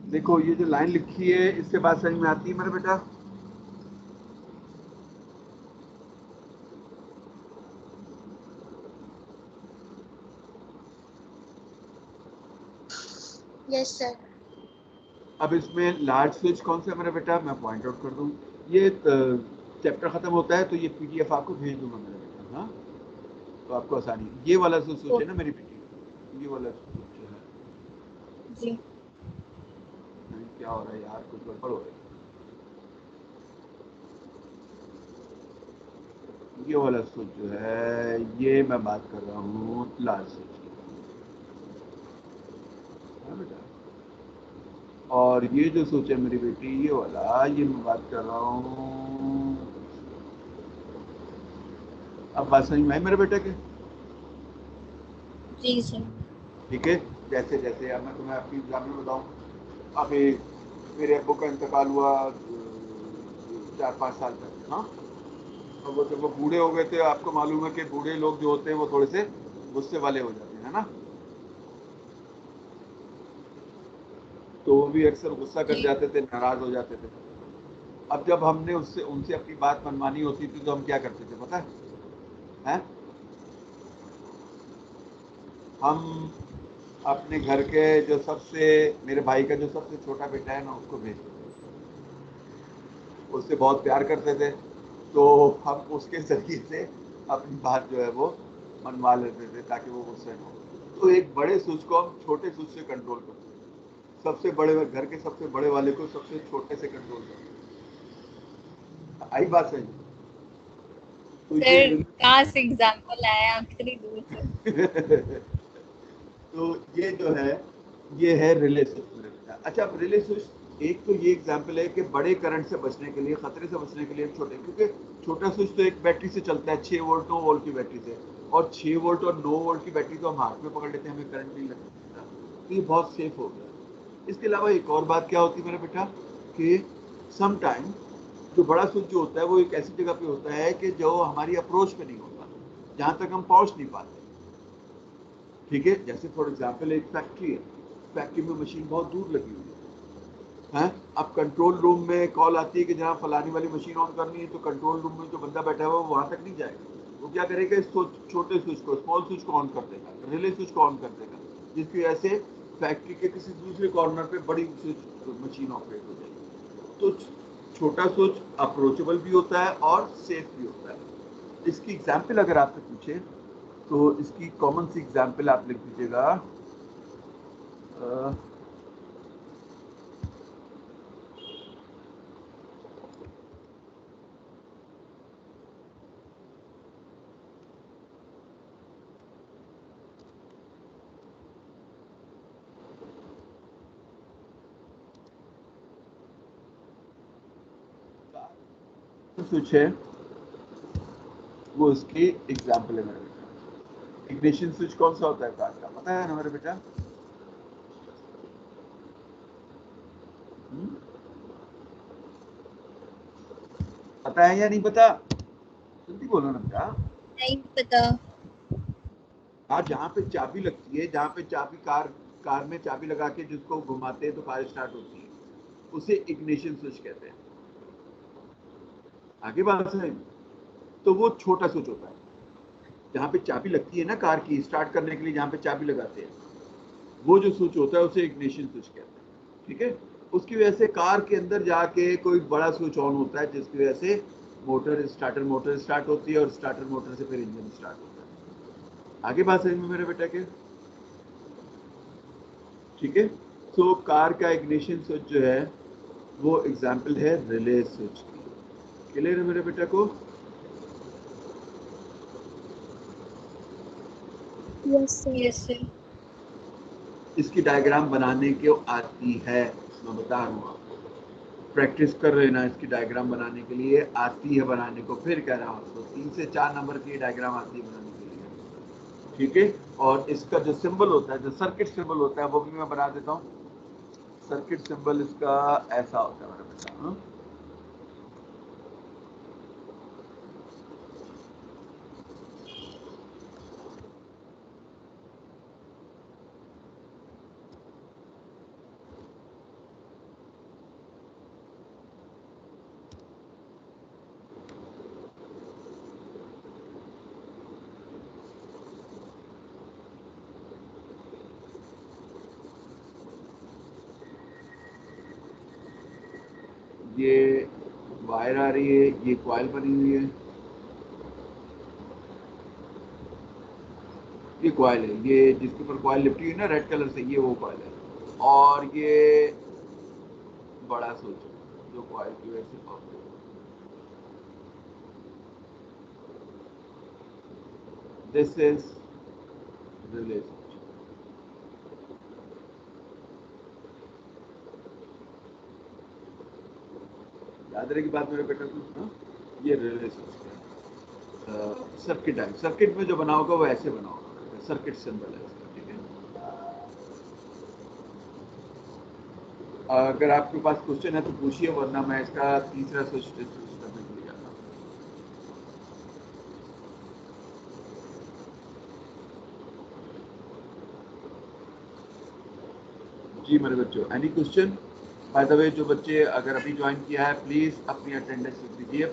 Speaker 1: देखो ये जो लाइन लिखी है इससे बात समझ में आती है मेरा बेटा?
Speaker 3: Yes sir.
Speaker 1: अब इसमें लार्ज स्विच कौन सा है मेरा बेटा? मैं पॉइंट आउट कर दूं। ये चैप्टर खत्म होता है तो ये पीडीएफ आपको भेज दूंगा मेरा बेटा। हाँ, तो आपको आसानी। ये वाला जो स्विच है ना मेरी बेटी, ये वाला स्विच जो है,
Speaker 4: जी
Speaker 1: क्या हो रहा है यार, कुछ गड़बड़ हो रही है। ये वाला स्विच जो है, ये मैं बात कर रहा हूँ लार्ज स्विच की। हाँ बेटा, और ये जो स्विच है मेरी बेटी, ये वाला, ये मैं बात कर रहा हूँ। अब बात समझ में आई मेरे बेटे के?
Speaker 4: जी सर।
Speaker 1: ठीक है। जैसे जैसे अब मैं तुम्हें अपनी एग्जाम्पल बताऊँ। अभी मेरे अब्बू का इंतकाल हुआ 4-5 साल पहले। हाँ, और वो जब वो बूढ़े हो गए थे, आपको मालूम है कि बूढ़े लोग जो होते हैं वो थोड़े से गुस्से वाले हो जाते हैं, है ना? तो वो भी अक्सर गुस्सा कर
Speaker 4: जी
Speaker 1: जाते थे, नाराज हो जाते थे। अब जब हमने उससे उनसे अपनी बात मनवानी होती थी तो हम क्या करते थे पता है? हम अपने घर के जो सबसे, मेरे भाई का जो सबसे छोटा बेटा है ना, उसको भेजते थे। उससे बहुत प्यार करते थे, तो हम उसके जरिए से अपनी बात जो है वो मनवा लेते थे ताकि वो गुस्से न हो। तो एक बड़े स्विच को हम छोटे स्विच से कंट्रोल करते थे। सबसे बड़े घर के सबसे बड़े वाले को सबसे छोटे से कंट्रोल करते थे। आई बात सही? तो ये
Speaker 4: सर, कहाँ से एग्जाम्पल आया आप इतनी दूर से?
Speaker 1: तो ये जो है, ये है रिले स्विच। अच्छा, अब रिले स्विच एक तो ये एग्जांपल है कि बड़े करंट से बचने के लिए, खतरे से बचने के लिए छोटे, क्योंकि छोटा स्विच तो एक बैटरी से चलता है, 6 वोल्ट 9 वोल्ट की बैटरी से, और 6 वोल्ट और 9 वोल्ट की बैटरी तो हम हाथ में पकड़ लेते हैं, हमें करंट नहीं लगता, तो ये बहुत सेफ हो गया। इसके अलावा एक और बात क्या होती है मेरा बेटा, कि समटाइम जो बड़ा स्विच जो होता है वो एक ऐसी जगह पे होता है कि जो हमारी अप्रोच पे नहीं होता, जहाँ तक हम पहुँच नहीं पाते। ठीक है, जैसे फॉर एग्जाम्पल एक फैक्ट्री है, फैक्ट्री में मशीन बहुत दूर लगी हुई है। अब कंट्रोल रूम में कॉल आती है कि जहाँ फलानी वाली मशीन ऑन करनी है, तो कंट्रोल रूम में जो बंदा बैठा हुआ है वो वहां तक नहीं जाएगा। वो क्या करेगा, इस छोटे स्विच को, स्मॉल स्विच को ऑन कर देगा, रिले स्विच को ऑन कर देगा, जिसकी वजह से फैक्ट्री के किसी दूसरे कॉर्नर पे बड़ी स्विच मशीन ऑपरेट हो जाएगी। तो छोटा स्विच अप्रोचेबल भी होता है और सेफ भी होता है। इसकी एग्जाम्पल अगर आपसे पूछे तो इसकी कॉमन सी एग्जाम्पल आप लिख दीजिएगा। स्विच है वो इसकी एग्जाम्पल है मेरे बेटा। इग्निशन स्विच कौन सा होता है कार का, पता है ना मेरे बेटा? हम्म? पता है या नहीं पता? जल्दी बोलो ना बेटा।
Speaker 4: नहीं पता।
Speaker 1: हाँ, जहाँ पे चाबी लगती है, जहाँ पे चाबी कार में चाबी लगा के जिसको घुमाते हैं तो कार स्टार्ट होती है, उसे इग्निशन स्विच कहते हैं। आगे बात है, तो वो छोटा स्विच होता है। जहाँ पे चाबी लगती है ना कार की स्टार्ट करने के लिए, जहाँ पे चाबी लगाते हैं, वो जो स्विच होता है उसे इग्निशन स्विच कहते हैं। ठीक है, उसकी वजह से कार के अंदर जाके कोई बड़ा स्विच ऑन होता है, जिसकी वजह से स्टार्टर मोटर स्टार्ट होती है, और स्टार्टर मोटर से फिर इंजन स्टार्ट होता है। आगे बात समझ में मेरे बेटा के? ठीक है, तो कार का इग्निशन स्विच जो है वो एग्जाम्पल है रिले स्विच की। क्लियर है मेरे बेटा को?
Speaker 3: Yes sir.
Speaker 4: Yes sir.
Speaker 1: इसकी डायग्राम बनाने की आती है, मैं बता रहा हूँ आपको। प्रैक्टिस कर रहे ना, इसकी डायग्राम बनाने के लिए आती है बनाने को। फिर कह रहा हूँ आपको, 3 से 4 नंबर की डायग्राम आती है बनाने के लिए। ठीक है, और इसका जो सिंबल होता है, जो सर्किट सिंबल होता है, वो भी मैं बना देता हूँ। सर्किट सिंबल इसका ऐसा होता है मेरा बेटा। हाँ? ये वायर आ रही है, ये कॉइल बनी हुई है, ये कॉइल है, ये जिसके ऊपर कॉइल लिपटी हुई है ना रेड कलर से, ये वो कॉइल है। और ये बड़ा स्विच है जो कॉइल की वजह से ऑफ है। This is relay switch. याद रहेगी बात मेरे बेटा को, हाँ? ये रिले स्विच है। सर्किट है, सर्किट में जो बना होगा वो ऐसे बना होगा, सर्किट सिंबल है इसका, ठीक है। अगर आपके पास क्वेश्चन है तो पूछिए, वरना मैं इसका तीसरा स्विच टेस्ट करने के लिए जाता हूँ। जी मेरे बच्चों, any question? By the way, जो बच्चे अगर अभी ज्वाइन किया है प्लीज़ अपनी अटेंडेंस लिख दीजिए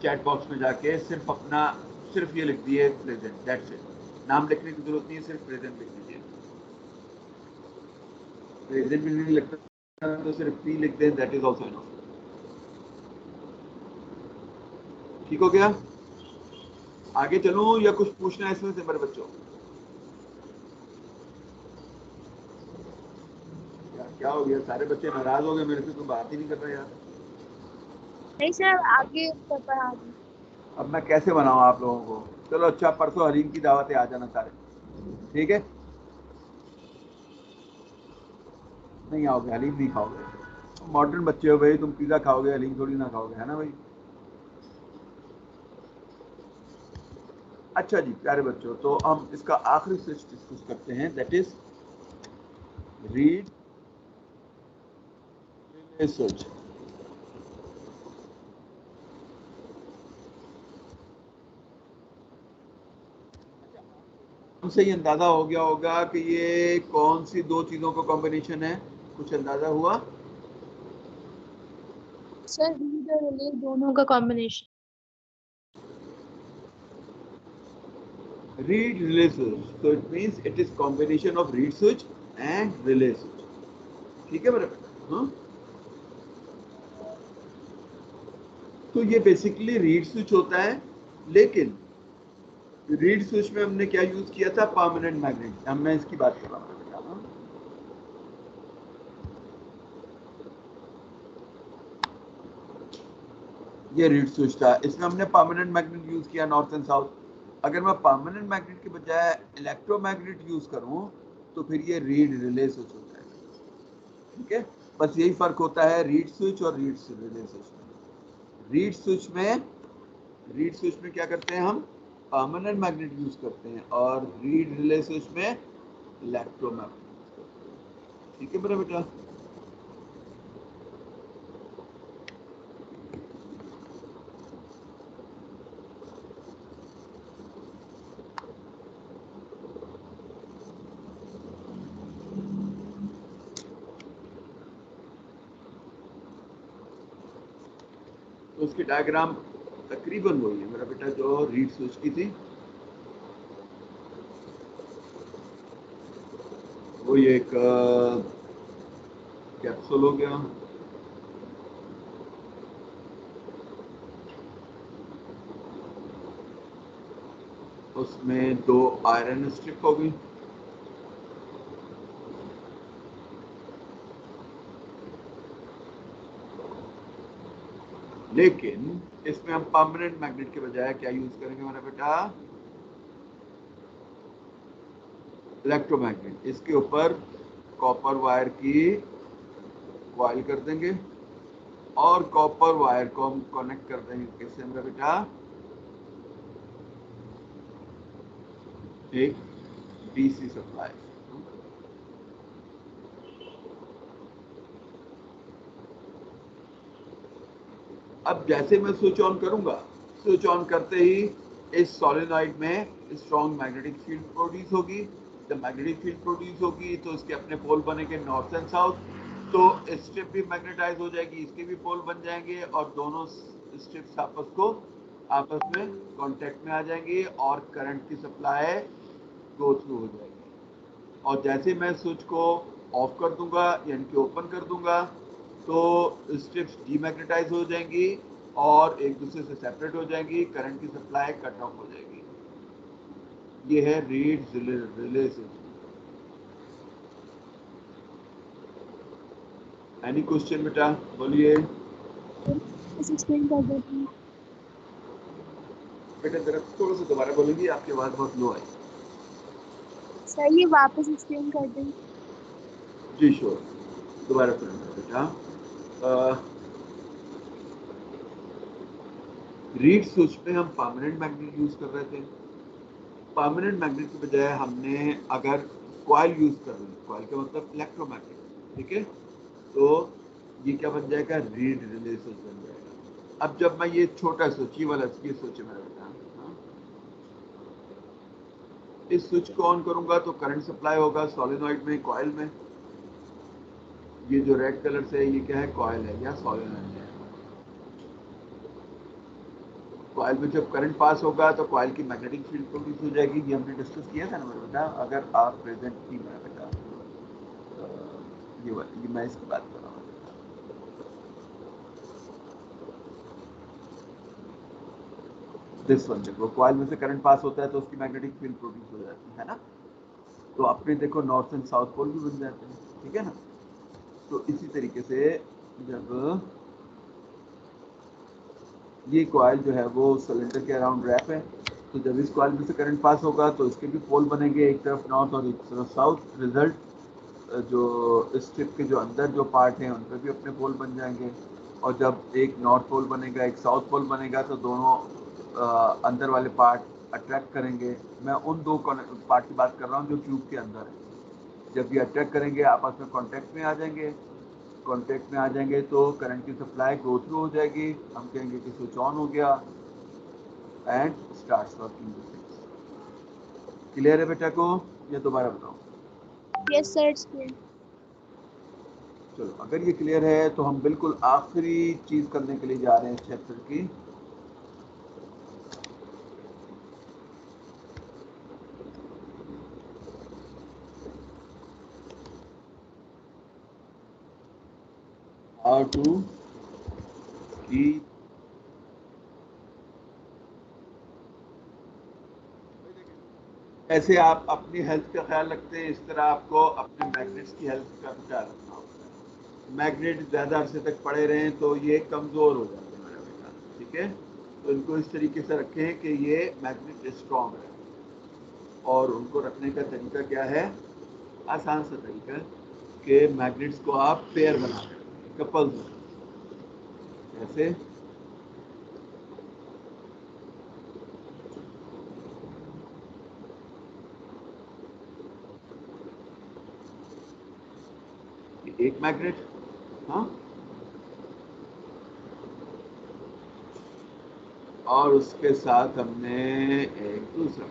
Speaker 1: चैट बॉक्स में जाके, सिर्फ ये लिख दिए प्रेजेंट, दैट्स इट। नाम लिखने की जरूरत नहीं है, सिर्फ प्रेजेंट लिख दीजिए। प्रेजेंट भी नहीं लिखता तो सिर्फ पी लिख दें, दैट इज ऑल्सो इनफ। ठीक हो गया? आगे चलूं या कुछ पूछना है इसमें से मेरे बच्चों? क्या हो गया, सारे बच्चे नाराज हो गए मेरे से, कोई बात ही नहीं कर रहे यार।
Speaker 2: नहीं सर, आगे पढ़ा दें।
Speaker 1: अब मैं कैसे बनाऊं आप लोगों को? चलो अच्छा, परसों हलीम की दावत है, आ जाना सारे, ठीक है? नहीं आओगे, हलीम नहीं खाओगे, मॉडर्न बच्चे हो भाई, तुम पिज्जा खाओगे, हलीम थोड़ी ना खाओगे, है ना भाई? अच्छा जी प्यारे बच्चों, तो हम इसका आखिरी स्विच डिस्कस करते हैं, that is read relay switch. हमसे ही अंदाजा हो गया होगा कि ये कौन सी दो चीजों का कॉम्बिनेशन है, कुछ अंदाजा हुआ?
Speaker 3: सर रीड और रिले दोनों का combination.
Speaker 1: Read relay switch, so it means it is combination of read switch and relay switch, ठीक है मेरे बेटा? हाँ, तो ये बेसिकली रीड स्विच होता है, लेकिन रीड स्विच में हमने क्या यूज किया था? Permanent magnet. अब मैं इसकी बात कर रहा हूँ बेटा, हाँ? ये रीड स्विच था, इसमें हमने परमानेंट मैग्नेट यूज किया, नॉर्थ एंड साउथ। अगर मैं परमानेंट मैग्नेट के बजाय इलेक्ट्रोमैग्नेट यूज करूं तो फिर ये रीड रिले स्विच होता है, ठीक है? बस यही फर्क होता है रीड स्विच और रीड रिले स्विच में। रीड स्विच में क्या करते हैं हम? परमानेंट मैग्नेट यूज करते हैं, और रीड रिले स्विच में इलेक्ट्रोमैग्नेट यूज करते हैं, ठीक है मेरा बेटा? तो उसकी डायग्राम तकरीबन वही है मेरा बेटा जो रीड स्विच की थी। वो ये एक कैप्सूल हो गया, उसमें दो आयरन स्ट्रिप हो गई, लेकिन इसमें हम परमानेंट मैग्नेट के बजाय क्या यूज करेंगे मेरा बेटा? इलेक्ट्रोमैग्नेट। इसके ऊपर कॉपर वायर की कॉइल कर देंगे, और कॉपर वायर को हम कनेक्ट कर देंगे किससे मेरा बेटा? एक डीसी सप्लाई। अब जैसे मैं स्विच ऑन करूंगा, स्विच ऑन करते ही इस सोलेनॉइड में स्ट्रॉन्ग मैग्नेटिक फील्ड प्रोड्यूस होगी। जब मैग्नेटिक फील्ड प्रोड्यूस होगी तो इसके अपने पोल बनेंगे नॉर्थ एंड साउथ, तो स्ट्रिप भी मैग्नेटाइज हो जाएगी, इसके भी पोल बन जाएंगे, और दोनों स्ट्रिप्स आपस में कांटेक्ट में आ जाएंगी, और करंट की सप्लाई गो थ्रू हो जाएगी। और जैसे मैं स्विच को ऑफ कर दूंगा यानी कि ओपन कर दूंगा, तो स्ट्रिप्स डीमैग्नेटाइज हो जाएंगी और एक दूसरे से सेपरेट हो जाएंगी, करंट की सप्लाई कट ऑफ हो जाएगी। ये है read relay switch. Any question बेटा, बोलिए।
Speaker 2: बस एक्सप्लेन कर दो प्लीज।
Speaker 1: बेटा जरा थोड़ा सा दोबारा बोलेंगी, आपकी आवाज बहुत लो आई।
Speaker 2: सर ये वापस एक्सप्लेन कर दें।
Speaker 1: जी श्योर, दोबारा सुनिए बेटा। रीड स्विच में हम परमानेंट मैग्नेट यूज कर रहे थे। परमानेंट मैग्नेट की बजाय हमने अगर कॉइल यूज कर रहे हैं, कॉइल का मतलब इलेक्ट्रोमैग्नेट, ठीक है, तो ये क्या बन जाएगा, रीड रिले स्विच बन जाएगा। अब जब मैं ये छोटा स्विच, ये वाला ये स्विच मेरा बेटा, हाँ, इस स्विच को ऑन करूंगा तो करंट सप्लाई होगा सोलेनॉइड में, कॉइल में। ये जो रेड कलर से है ये क्या है, कॉइल है या सोलेनॉइड है। कॉइल में जब करंट पास होगा तो कॉइल की मैग्नेटिक फील्ड प्रोड्यूस हो जाएगी। ये हमने डिस्कस किया था ना मेरा बेटा, अगर आप प्रेजेंट थी मेरा बेटा। ये मैं इसकी बात कर रहा हूँ। दिस वन, देखो कॉइल में से करंट पास होता है तो उसकी मैग्नेटिक फील्ड प्रोड्यूस हो जाती है ना। तो अपने देखो नॉर्थ एंड साउथ पोल भी बन जाते हैं, ठीक है ना। तो इसी तरीके से जब ये कॉइल जो है वो सिलेंडर के अराउंड रैप है, तो जब इस कॉइल में से करंट पास होगा तो इसके भी पोल बनेंगे, एक तरफ नॉर्थ और एक तरफ साउथ। रिजल्ट जो स्ट्रिप के जो अंदर जो पार्ट हैं उन पर भी अपने पोल बन जाएंगे। और जब एक नॉर्थ पोल बनेगा एक साउथ पोल बनेगा तो दोनों अंदर वाले पार्ट अट्रैक्ट करेंगे। मैं उन दो पार्ट की बात कर रहा हूँ जो ट्यूब के अंदर है। जब ये अट्रैक्ट करेंगे आपस में कॉन्टैक्ट में आ जाएंगे। कॉन्टैक्ट में आ जाएंगे तो करंट की सप्लाई गो थ्रू हो जाएगी। हम कहेंगे कि स्विच ऑन हो गया and starts working the switch. Clear है बेटा को, या दोबारा बताऊं?
Speaker 2: Yes sir, it's clear.
Speaker 1: चलो, अगर ये क्लियर है तो हम बिल्कुल आखिरी चीज करने के लिए जा रहे हैं इस चैप्टर की। हाउ टू कीप ऐसे आप अपनी हेल्थ का ख्याल रखते हैं, इस तरह आपको अपने मैग्नेट्स की हेल्थ का ख्याल रखना होता है। मैग्नेट ज़्यादा अरसे तक पड़े रहें तो ये कमज़ोर हो जाते हैं मेरा बेटा, ठीक है। तो इनको इस तरीके से रखें कि ये मैग्नेट स्ट्रॉन्ग रहे। और उनको रखने का तरीका क्या है, आसान सा तरीका, कि मैग्नेट्स को आप पेयर बना दें, कपल्स। जैसे एक मैग्नेट, हाँ, और उसके साथ हमने एक दूसरा।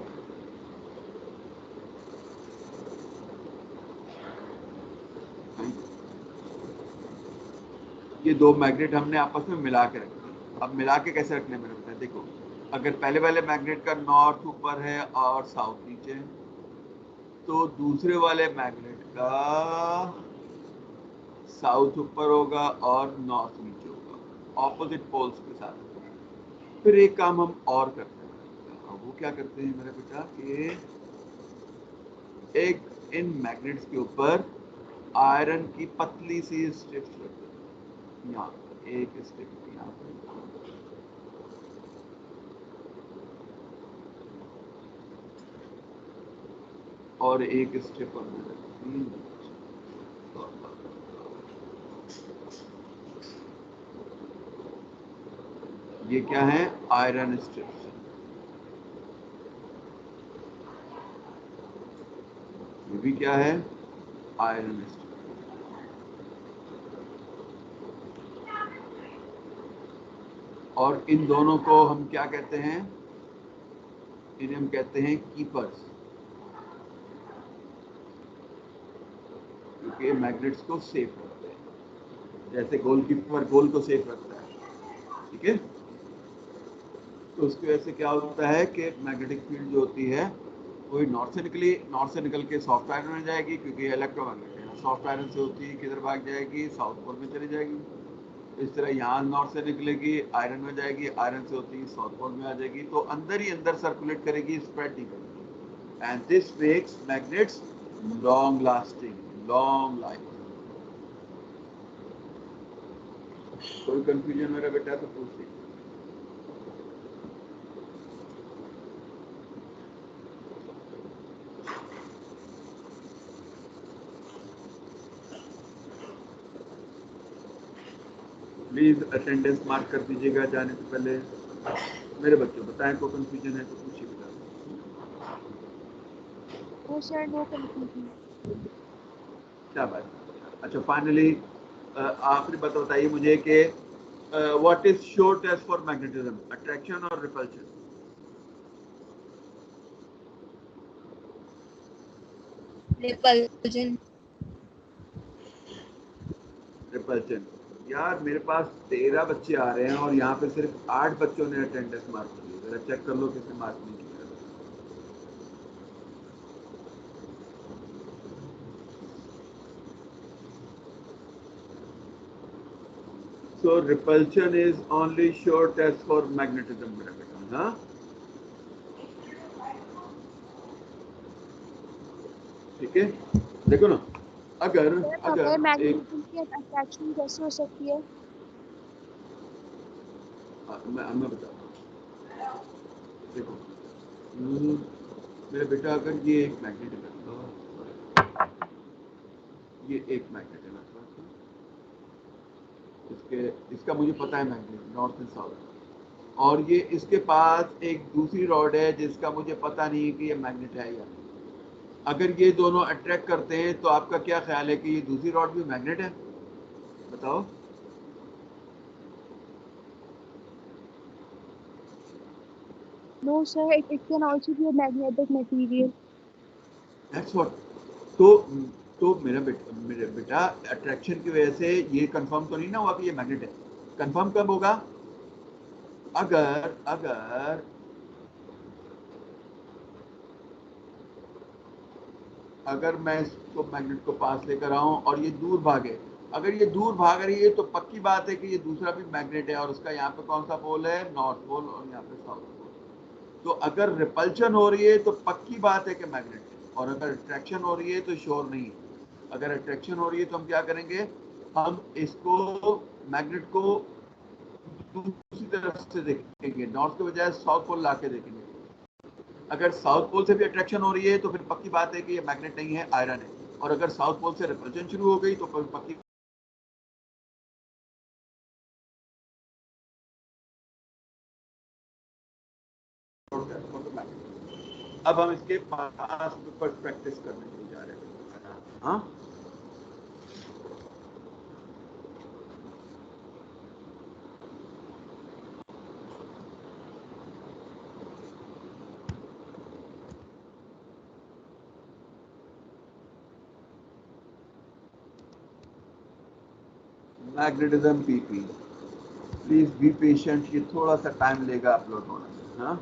Speaker 1: ये दो मैग्नेट हमने आपस में मिला के रखे। अब मिला के कैसे रखने मेरे बेटा, देखो, अगर पहले वाले मैग्नेट का नॉर्थ ऊपर है और साउथ नीचे है, तो दूसरे वाले मैग्नेट का साउथ ऊपर होगा और नॉर्थ नीचे होगा, ऑपोजिट पोल्स के साथ। फिर एक काम हम और करते हैं, और वो क्या करते हैं मेरे बेटा, कि एक इन मैग्नेट्स के ऊपर आयरन की पतली सी स्ट्रिप्स रख देते हैं। यहाँ एक स्ट्रिप यहाँ पर, और एक स्ट्रिप अंदर रखती है। ये क्या है, आयरन स्ट्रिप्स। ये भी क्या है, आयरन स्ट्रिप। और इन दोनों को हम क्या कहते हैं, इन्हें हम कहते हैं कीपर्स, क्योंकि मैग्नेट्स को सेफ रखते हैं, जैसे गोलकीपर गोल को सेफ रखता है, ठीक है। तो उसकी वजह से क्या होता है कि मैग्नेटिक फील्ड जो होती है वो नॉर्थ से निकल के सॉफ्ट आयरन में जाएगी, क्योंकि इलेक्ट्रोमैग्नेट है, सॉफ्ट आयरन से होती है किधर भाग जाएगी, साउथ पोल में चली जाएगी। इस तरह यहाँ नॉर्थ से निकलेगी, आयरन में जाएगी, आयरन से होती है साउथ पोल में आ जाएगी, तो अंदर ही अंदर सर्कुलेट करेगी, स्प्रेड नहीं करेगी। And this makes magnets long lasting, long life. कोई कंफ्यूजन मेरा बेटा तो पूछ लीजिए। प्लीज अटेंडेंस मार्क कर दीजिएगा जाने से पहले। मेरे बच्चों बताएं कोई कंफ्यूजन है तो पूछिए बेटा।
Speaker 2: No sir, no confusion.
Speaker 1: क्या बात है। अच्छा फाइनली आखिरी बात बताइए मुझे कि what is sure test for magnetism, attraction और रिपल्शन?
Speaker 4: रिपल्जन।
Speaker 1: रिपल्शन। यार मेरे पास 13 बच्चे आ रहे हैं और यहाँ पे सिर्फ 8 बच्चों ने अटेंडेंस मार्क की। जरा चेक कर लो किसने मार्क नहीं किया। So repulsion is only sure test for magnetism मेरा बेटा। हाँ ठीक है, देखो ना, अगर
Speaker 2: सर
Speaker 1: अगर
Speaker 2: बगैर
Speaker 1: एक
Speaker 2: मैग्नेटिज्म के अट्रैक्शन कैसे हो सकती है?
Speaker 1: मैं बताता हूँ। देखो मेरा बेटा, अगर ये एक मैग्नेट है, ये एक मैग्नेट है मेरे पास, इसके इसका मुझे पता है मैग्नेट नॉर्थ एंड साउथ, और ये इसके पास एक दूसरी रॉड है जिसका मुझे पता नहीं है कि ये मैग्नेट है या नहीं। अगर ये दोनों अट्रैक्ट करते हैं तो आपका क्या ख्याल है कि ये दूसरी रॉड भी मैग्नेट है? बताओ।
Speaker 2: No sir, it can also be a magnetic material.
Speaker 1: That's what. तो मेरा बेटा अट्रैक्शन की वजह से ये कंफर्म तो नहीं ना हुआ कि ये मैग्नेट है। कंफर्म कब होगा? अगर अगर अगर मैं इसको मैग्नेट को पास लेकर आऊं और ये दूर भागे। अगर ये दूर भाग रही है तो पक्की बात है कि ये दूसरा भी मैग्नेट है, और उसका यहाँ पे कौन सा पोल है? नॉर्थ पोल, और यहाँ पे साउथ पोल। तो अगर रिपल्शन हो रही है तो पक्की बात है कि मैग्नेट है, और अगर अट्रैक्शन हो रही है तो श्योर नहीं है। अगर अट्रैक्शन हो रही है तो हम क्या करेंगे, हम इसको मैग्नेट को दूसरी तरफ से देखेंगे, नॉर्थ के बजाय साउथ पोल ला के देखेंगे। अगर साउथ पोल से भी अट्रैक्शन हो रही है तो फिर पक्की बात है कि ये मैग्नेट नहीं है, आयरन है। और अगर साउथ पोल से रिपल्शन शुरू हो गई तो फिर पक्की। अब हम इसके पास पर प्रैक्टिस करने के लिए जा रहे हैं। हाँ magnetism PP, please be patient, ये थोड़ा सा टाइम लेगा अपलोड होने में। हाँ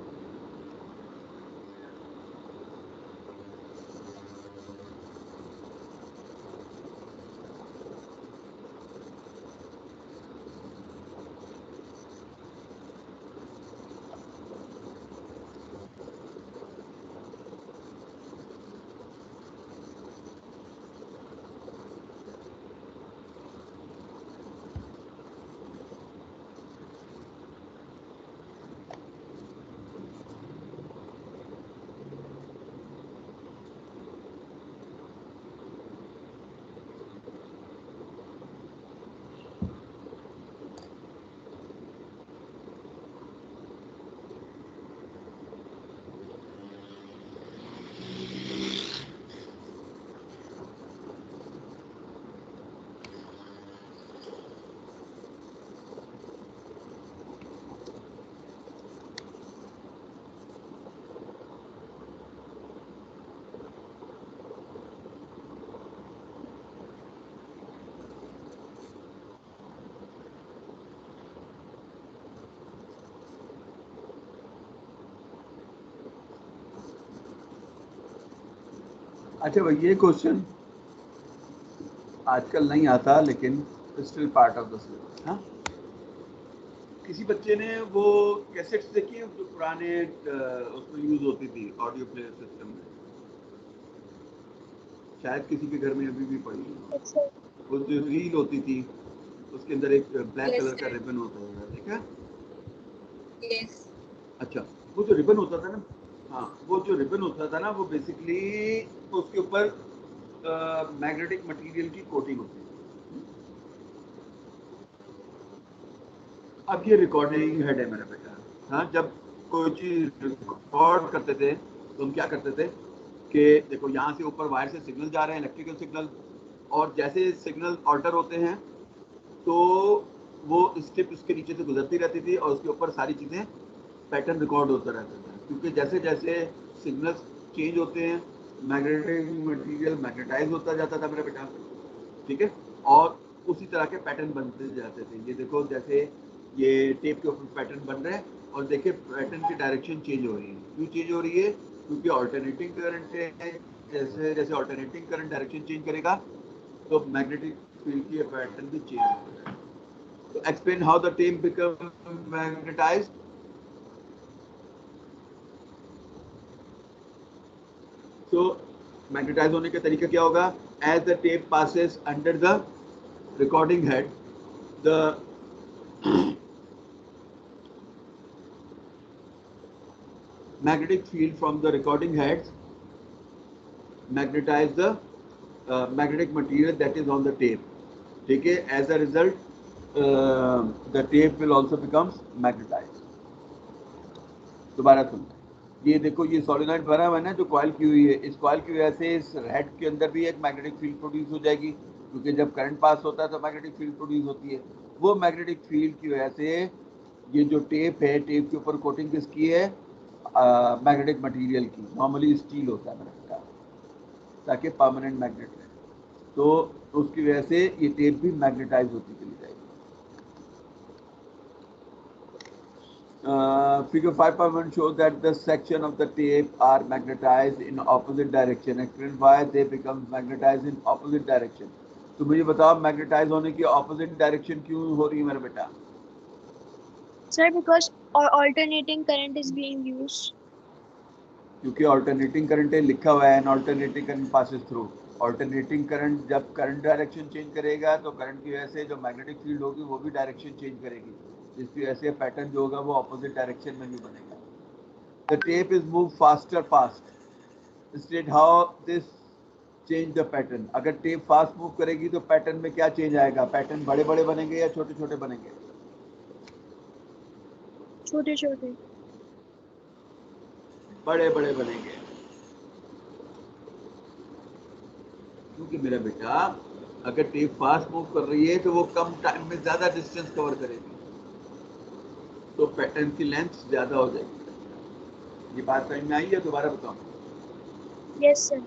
Speaker 1: अच्छा भाई, ये क्वेश्चन आजकल नहीं आता, लेकिन still part of the syllabus. हाँ, किसी बच्चे ने वो कैसेट्स देखी है जो पुराने उसमें यूज होती थी ऑडियो प्लेयर सिस्टम में? शायद किसी के घर में अभी भी पड़ी है।
Speaker 3: Yes, sir.
Speaker 1: वो जो रील होती थी, उसके अंदर एक ब्लैक
Speaker 4: Yes,
Speaker 1: कलर का
Speaker 4: sir.
Speaker 1: रिबन होता था, देखा?
Speaker 4: Yes.
Speaker 1: अच्छा, वो जो रिबन होता था ना, हाँ, वो जो रिबन होता था ना, वो बेसिकली उसके ऊपर मैग्नेटिक मटेरियल की कोटिंग होती है। अब ये रिकॉर्डिंग हेड है मेरा बेटा। हाँ, जब कोई चीज रिकॉर्ड करते थे तो हम क्या करते थे कि देखो यहाँ से ऊपर वायर से सिग्नल जा रहे हैं, इलेक्ट्रिकल सिग्नल, और जैसे सिग्नल ऑल्टर होते हैं तो वो स्टेप उसके नीचे से गुजरती रहती थी और उसके ऊपर सारी चीज़ें पैटर्न रिकॉर्ड होता रहता था, क्योंकि जैसे जैसे सिग्नल्स चेंज होते हैं मैग्नेटिक मटेरियल मैग्नेटाइज होता जाता था मेरा बेटा, ठीक है, और उसी तरह के पैटर्न बनते जाते थे। ये देखो, जैसे ये टेप के ऊपर पैटर्न बन रहे हैं और देखिए पैटर्न की डायरेक्शन चेंज हो रही है। क्यों चेंज हो रही है? क्योंकि ऑल्टरनेटिंग करंट है। जैसे जैसे ऑल्टरनेटिंग करंट डायरेक्शन चेंज करेगा तो मैग्नेटिक फील्ड की पैटर्न भी चेंज होगा। तो explain how the tape become magnetized. तो मैग्नेटाइज होने का तरीका क्या होगा? As the tape passes under the recording head, the magnetic field from the recording heads magnetize the magnetic material that is on the tape. ठीक है, as a result the tape will also becomes magnetized. दोबारा सुन, ये देखो, ये solenoid भरा हुआ है ना जो कॉइल की हुई है, इस कॉइल की वजह से इस हेड के अंदर भी एक मैग्नेटिक फील्ड प्रोड्यूस हो जाएगी, क्योंकि जब करंट पास होता है तो मैग्नेटिक फील्ड प्रोड्यूस होती है। वो मैग्नेटिक फील्ड की वजह से ये जो टेप है, टेप के ऊपर कोटिंग किसकी है? मैग्नेटिक मटेरियल की। नॉर्मली स्टील होता है मैंने, ताकि परमानेंट मैग्नेट रहे, तो उसकी वजह से ये टेप भी मैग्नेटाइज होती चली जाएगी। Figure 5.1 shows that the section of the tape are magnetized in opposite direction. Explain why they become magnetized in opposite direction. तो मुझे बताओ, मैग्नेटाइज होने की ऑपोजिट डायरेक्शन क्यों हो रही है मेरा बेटा?
Speaker 3: Sir, because alternating current is being used.
Speaker 1: क्योंकि ऑल्टरनेटिंग करंट लिखा हुआ है, and alternating current passes through. Alternating current जब करंट डायरेक्शन चेंज करेगा तो करंट की वजह से जो मैग्नेटिक फील्ड होगी वो भी डायरेक्शन चेंज करेगी, जिसकी वजह से पैटर्न जो होगा वो ऑपोजिट डायरेक्शन में भी बनेगा। The tape is move faster fast state how this change the pattern. अगर टेप फास्ट मूव करेगी तो पैटर्न में क्या चेंज आएगा? पैटर्न बड़े बड़े बनेंगे या छोटे छोटे बनेंगे?
Speaker 3: छोटे छोटे।
Speaker 1: बड़े बड़े बनेंगे, क्योंकि मेरा बेटा अगर टेप फास्ट मूव कर रही है तो वो कम टाइम में ज्यादा डिस्टेंस कवर करेगी, तो पैटर्न की लेंथ ज्यादा हो जाएगी। ये बात समझ में आई है? दोबारा बताओ।
Speaker 3: Yes, sir.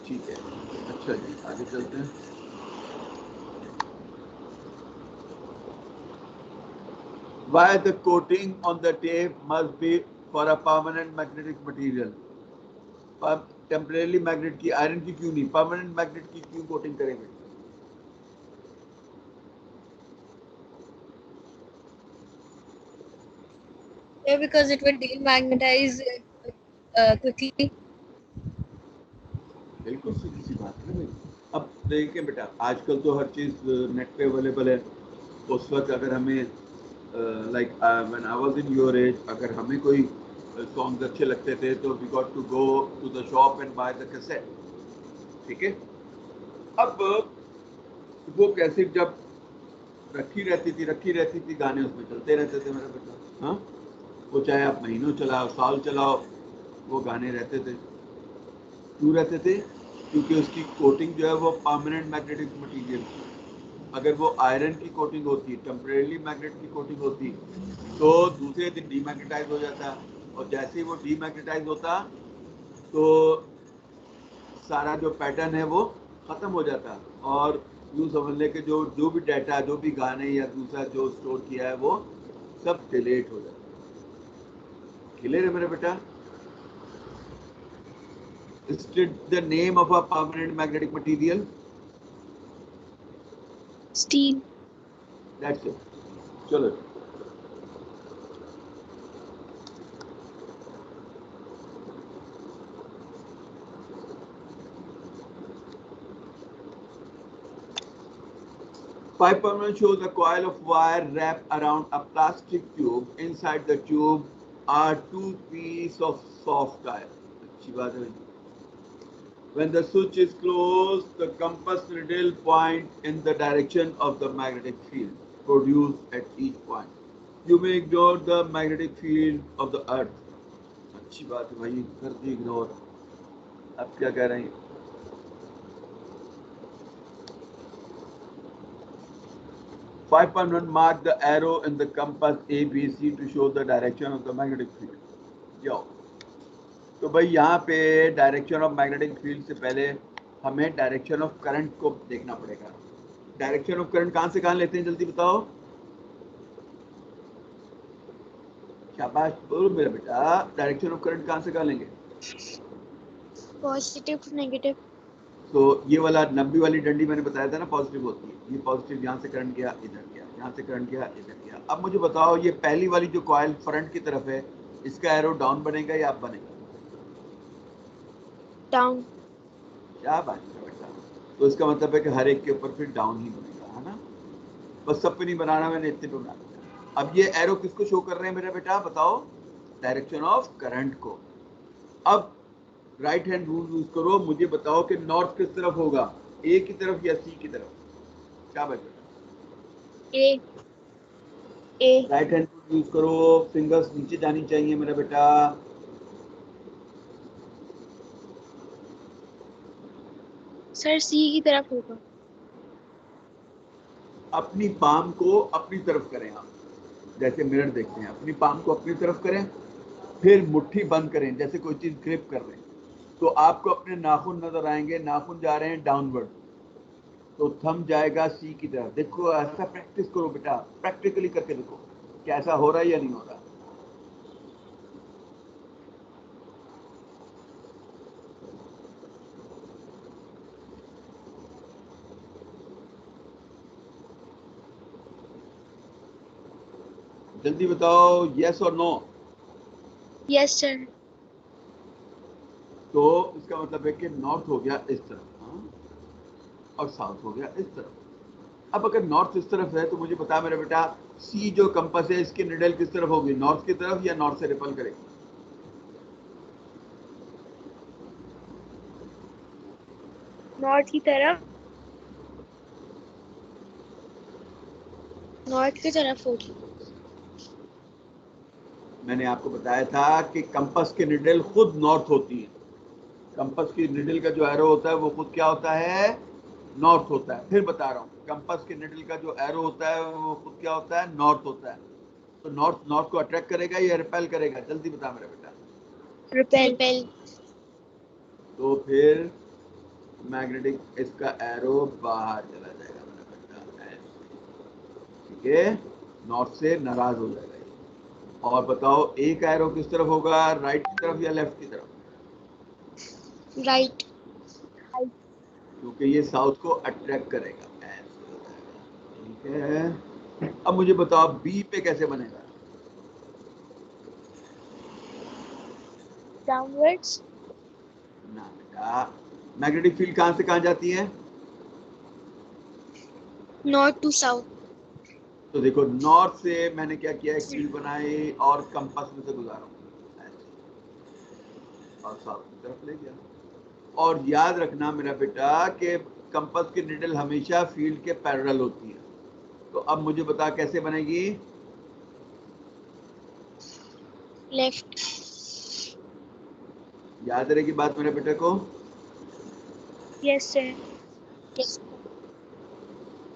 Speaker 1: ठीक है, अच्छा जी, आगे चलते हैं। Why the coating on the tape must be for a permanent magnetic material? Temporary magnet की, आयरन की क्यों नहीं? परमानेंट मैग्नेट की क्यों कोटिंग करेंगे?
Speaker 4: Yeah, because it will demagnetize quickly.
Speaker 1: बिल्कुल सीधी सी बात है भाई। अब देखिए बेटा, आजकल तो हर चीज नेट पे अवेलेबल है। उस वक्त अगर हमें like when I was in your age, अगर हमें कोई सॉन्ग्स अच्छे लगते थे तो we got to go to the shop and buy the cassette, ठीक है। अब वो कैसेट जब रखी रहती थी, गाने उसमें चलते रहते थे मेरा बेटा। हाँ, वो चाहे आप महीनों चलाओ, साल चलाओ, वो गाने रहते थे। क्यों रहते थे? क्योंकि उसकी कोटिंग जो है वो परमानेंट मैग्नेटिक मटेरियल की। अगर वो आयरन की कोटिंग होती, टेम्परेरी मैग्नेट की कोटिंग होती, तो दूसरे दिन डीमैग्नेटाइज हो जाता, और जैसे ही वो डीमैग्नेटाइज होता तो सारा जो पैटर्न है वो खत्म हो जाता, और यूँ समझ ले कि जो जो भी डाटा, जो भी गाने या दूसरा जो स्टोर किया है वो सब डिलीट हो जाता। क्लियर है मेरा बेटा? State the name of a permanent magnetic material.
Speaker 3: Steel.
Speaker 1: That's it. चलो. Pipe permanent shows a coil of wire wrapped around a plastic tube. Inside the tube are two pieces of soft wire. अच्छी बात है. When the switch is closed, the compass needle points in the direction of the magnetic field produced at each point. You may ignore the magnetic field of the earth. अच्छी बात है भाई, कर दी ignore. अब क्या कह रहे हैं? Five permanent mark the arrow in the compass ABC to show the direction of the magnetic field. जाओ. तो भाई यहाँ पे डायरेक्शन ऑफ मैग्नेटिक फील्ड से पहले हमें डायरेक्शन ऑफ करंट को देखना पड़ेगा. डायरेक्शन ऑफ करंट कहाँ से कहाँ लेते हैं, जल्दी बताओ. शाबाश, बोलो मेरा बेटा. डायरेक्शन ऑफ करंट कहाँ से कहाँ लेंगे?
Speaker 3: Positive to negative.
Speaker 1: तो ये वाला लंबी वाली डंडी मैंने बताया था ना, पॉजिटिव होती है. ये पॉजिटिव, यहाँ से करंट गया इधर गया, यहाँ से करंट गया इधर गया. अब मुझे बताओ, ये पहली वाली जो कॉइल फ्रंट की तरफ है, इसका एरो डाउन बनेगा या अप बनेगा?
Speaker 3: डाउन.
Speaker 1: क्या बात है बेटा. तो इसका मतलब है कि हर एक के ऊपर फिर डाउन ही बनेगा, है ना. बस सब पे नहीं बनाना, मैंने इतने पे बना दिया. अब ये एरो किसको शो कर रहे हैं मेरा बेटा, बताओ? डायरेक्शन ऑफ करंट को. अब राइट हैंड रूल यूज करो. मुझे बताओ कि नॉर्थ किस तरफ होगा, ए की तरफ या सी की तरफ? क्या बेटा?
Speaker 3: ए. ए.
Speaker 1: राइट हैंड रूल यूज करो. फिंगर्स नीचे जानी चाहिए मेरा बेटा.
Speaker 3: सर सी की तरफ होगा.
Speaker 1: अपनी पाम को अपनी तरफ करें आप, जैसे मिरर देखते हैं. अपनी पाम को अपनी तरफ करें, फिर मुट्ठी बंद करें जैसे कोई चीज ग्रिप कर रहे हैं. तो आपको अपने नाखून नजर आएंगे. नाखून जा रहे हैं डाउनवर्ड, तो थंब जाएगा सी की तरफ. देखो, ऐसा प्रैक्टिस करो बेटा. प्रैक्टिकली करके देखो क्या ऐसा हो रहा है या नहीं हो रहा. जल्दी बताओ, यस और नो.
Speaker 3: Yes sir.
Speaker 1: तो इसका मतलब है कि नॉर्थ हो गया इस तरफ, हाँ? और साउथ हो गया इस तरफ. अब अगर नॉर्थ इस तरफ है तो मुझे बता मेरा बेटा, सी जो कंपास है इसकी निडल किस तरफ होगी, नॉर्थ की तरफ या नॉर्थ से रिपल करेगी?
Speaker 3: नॉर्थ की तरफ. नॉर्थ की तरफ होगी.
Speaker 1: मैंने आपको बताया था कि कंपास की निडल खुद नॉर्थ होती है. कंपास की निडल का जो एरो होता है वो खुद क्या होता है, नॉर्थ होता है. फिर बता रहा हूँ, कंपास की निडल का जो एरो होता है वो खुद क्या होता है, नॉर्थ होता है. तो नॉर्थ नॉर्थ को अट्रैक्ट करेगा या रिपेल करेगा, जल्दी बता मेरा बेटा.
Speaker 3: रिपेल.
Speaker 1: तो फिर मैग्नेटिक इसका एरो बाहर चला जाएगा मेरा बेटा, ठीक है. नॉर्थ से नाराज हो जाएगा. और बताओ, एक एरो किस तरफ होगा, राइट की तरफ या लेफ्ट की तरफ?
Speaker 3: राइट.
Speaker 1: क्योंकि ये साउथ को अट्रैक्ट करेगा. ठीक है. अब मुझे बताओ, बी पे कैसे बनेगा?
Speaker 3: डाउनवर्ड्स.
Speaker 1: ना बेटा, मैग्नेटिक फील्ड कहां से कहां जाती है?
Speaker 3: North to south.
Speaker 1: तो देखो, नॉर्थ से मैंने क्या किया, एक फील्ड बनाई और कंपास में से गुजारा और साउथ की तरफ ले गया. और याद रखना मेरा बेटा कि कंपास की निडल हमेशा फील्ड के पैरेलल होती है. तो अब मुझे बता कैसे बनेगी?
Speaker 3: लेफ्ट.
Speaker 1: याद रहेगी बात मेरे बेटे को?
Speaker 3: Yes sir.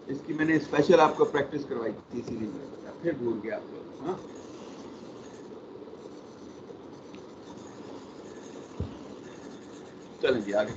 Speaker 1: इसकी मैंने स्पेशल आपको प्रैक्टिस करवाई थी, इसीलिए मेरे बेटा फिर भूल गया आप लोग. हाँ, चलेंगे आगे.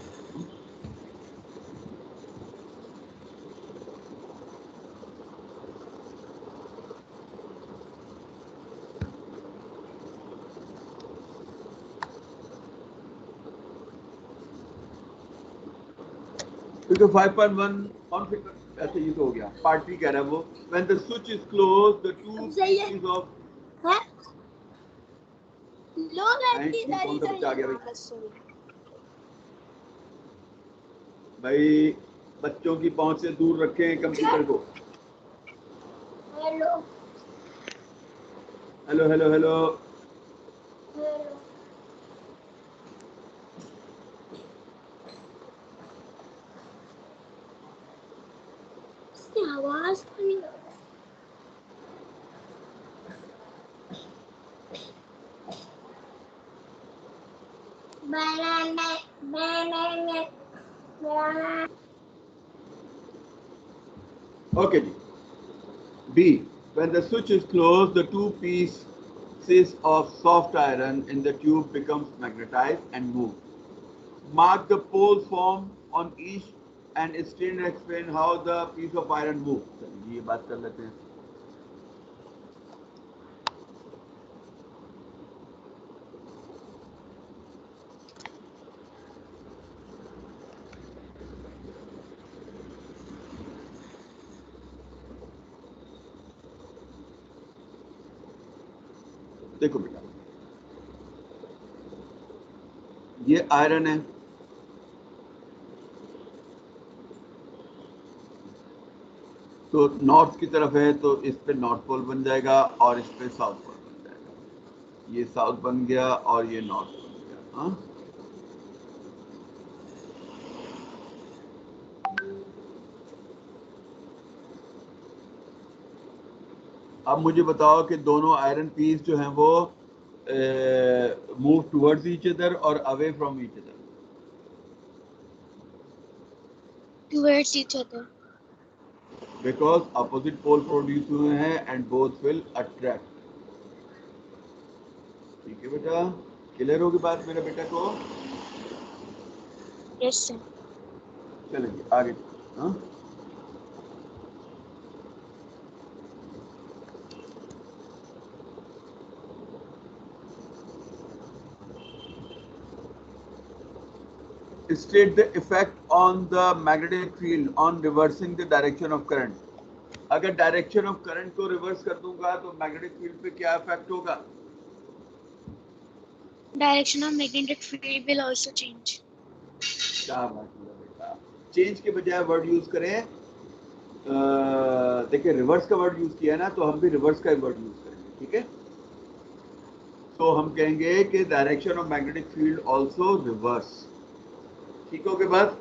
Speaker 1: क्योंकि 5.1 ऑन फिगर ऐसे ही तो हो गया। पार्ट 3 कह रहा है वो, when the switch is close the two pieces of कौन सा बच्चा आ गया भाई? बच्चों की पहुंच से दूर रखें कंप्यूटर को। Hello hello hello hello.
Speaker 2: आवाज
Speaker 1: Okay, B. When the switch is closed, the two pieces of soft iron in the tube becomes magnetized and move. Mark the pole form on each and explain and explain how the piece of iron moves. ये बात कर लेते हैं। देखो बेटा, ये iron है, तो नॉर्थ की तरफ है तो इस पे नॉर्थ पोल बन जाएगा और इस पे साउथ पोल बन जाएगा। ये साउथ बन गया और ये नॉर्थ बन गया। हाँ, अब मुझे बताओ कि दोनों आयरन पीस जो हैं वो मूव टुवर्ड्स ईच अदर और away from each other?
Speaker 3: towards each other.
Speaker 1: Because opposite pole produce हुए हैं एंड बोथ विल अट्रैक्ट। ठीक है बेटा, क्लियर होगी बात मेरे बेटा को?
Speaker 3: Yes, sir.
Speaker 1: चलेंगे आगे। हाँ, state the effect on the magnetic field on reversing the direction of current। अगर डायरेक्शन ऑफ करंट को रिवर्स कर दूंगा तो मैग्नेटिक फील्ड पे क्या इफेक्ट होगा?
Speaker 3: Direction of magnetic field will also change.
Speaker 1: क्या बात है बेटा, चेंज के बजाय वर्ड यूज करें। देखिए रिवर्स का वर्ड यूज किया है ना, तो हम भी रिवर्स का वर्ड यूज करेंगे। ठीक है, तो हम कहेंगे कि direction of magnetic field also reverse. ठीक हो गई बात?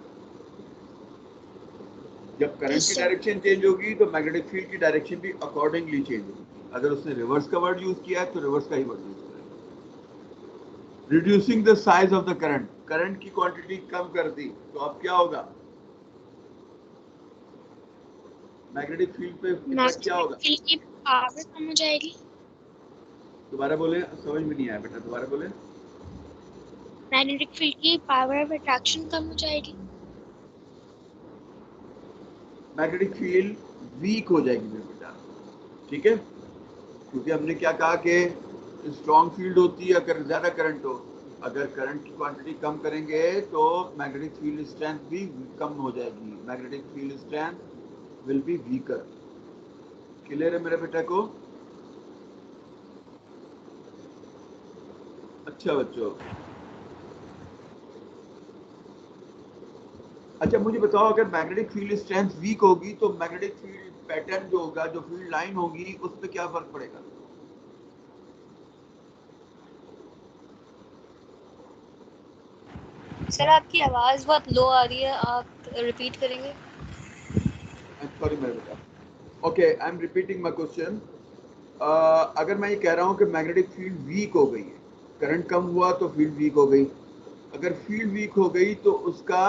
Speaker 1: जब करंट
Speaker 3: Yes,
Speaker 1: की
Speaker 3: sir.
Speaker 1: डायरेक्शन चेंज होगी तो मैग्नेटिक फील्ड की डायरेक्शन भी अकॉर्डिंगली चेंज होगी। अगर उसने रिवर्स का वर्ड यूज किया है तो रिवर्स का ही वर्ड यूज करेंगे। Reducing the size of the current, current की क्वांटिटी कम कर दी तो अब क्या होगा? मैग्नेटिक फील्ड पे इफेक्ट क्या होगा?
Speaker 3: Magnetic field की power कम हो जाएगी.
Speaker 1: दोबारा बोले, समझ में नहीं आया बेटा, दोबारा बोले।
Speaker 3: Magnetic field की power of attraction कम हो जाएगी.
Speaker 1: मैग्नेटिक फील्ड वीक हो जाएगी मेरे बेटा। ठीक है, क्योंकि हमने क्या कहा कि स्ट्रॉन्ग फील्ड होती है अगर ज्यादा करंट हो। अगर करंट की क्वांटिटी कम करेंगे तो मैग्नेटिक फील्ड स्ट्रेंथ भी कम हो जाएगी। Magnetic field strength will be weaker. Clear है मेरे बेटा को? अच्छा बच्चों, अच्छा मुझे बताओ, अगर मैग्नेटिक फील्ड स्ट्रेंथ वीक होगी तो मैग्नेटिक फील्ड पैटर्न जो होगा, जो फील्ड लाइन होगी, उस पर क्या फर्क पड़ेगा?
Speaker 4: सर आपकी आवाज बहुत लो आ रही है, आप रिपीट करेंगे?
Speaker 1: सॉरी मेरे बेटा। Okay, I am repeating my question. अगर मैं ये कह रहा हूँ कि मैग्नेटिक फील्ड वीक हो गई है, करंट कम हुआ तो फील्ड वीक हो गई। अगर फील्ड वीक हो गई तो उसका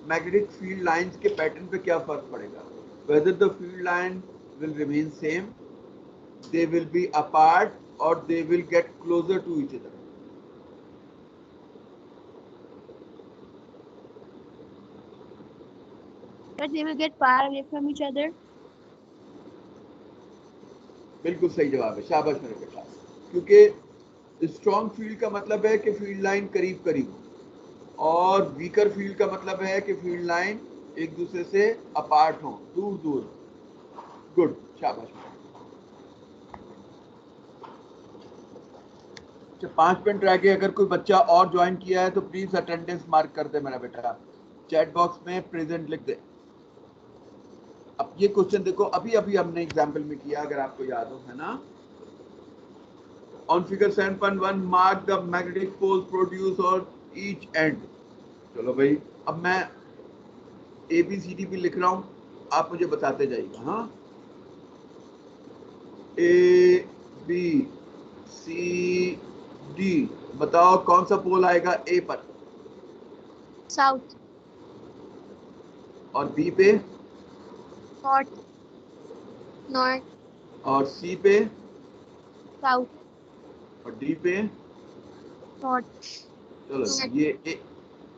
Speaker 1: मैग्नेटिक फील्ड लाइंस के पैटर्न पे क्या फर्क पड़ेगा? Whether the field line will remain same, they will be apart और they will get closer to each other.
Speaker 2: but they will get far away from each other.
Speaker 1: बिल्कुल सही जवाब है, शाबाश मेरे बेटा। क्योंकि स्ट्रॉन्ग फील्ड का मतलब है कि फील्ड लाइन करीब करीब हो, और वीकर फील्ड का मतलब है कि फील्ड लाइन एक दूसरे से अपार्ट हो, दूर दूर। गुड, शाबाश। अच्छा, 5 मिनट रह गए। अगर कोई बच्चा और ज्वाइन किया है तो प्लीज अटेंडेंस मार्क कर दे मेरा बेटा, चैट बॉक्स में प्रेजेंट लिख दे। अब ये क्वेश्चन देखो, अभी अभी हमने एग्जाम्पल में किया, अगर आपको याद हो, है ना। On figure 7.1 mark the magnetic pole produce और ईच एंड। चलो भाई, अब मैं ABCD भी लिख रहा हूं, आप मुझे बताते जाइएगा। हाँ, ABCD, बताओ कौन सा पोल आएगा A पर,
Speaker 3: साउथ,
Speaker 1: और B पे,
Speaker 3: नॉर्थ,
Speaker 4: नॉर्थ,
Speaker 1: और C पे,
Speaker 3: साउथ,
Speaker 1: और D पे।
Speaker 3: नॉर्थ।
Speaker 1: चलो ये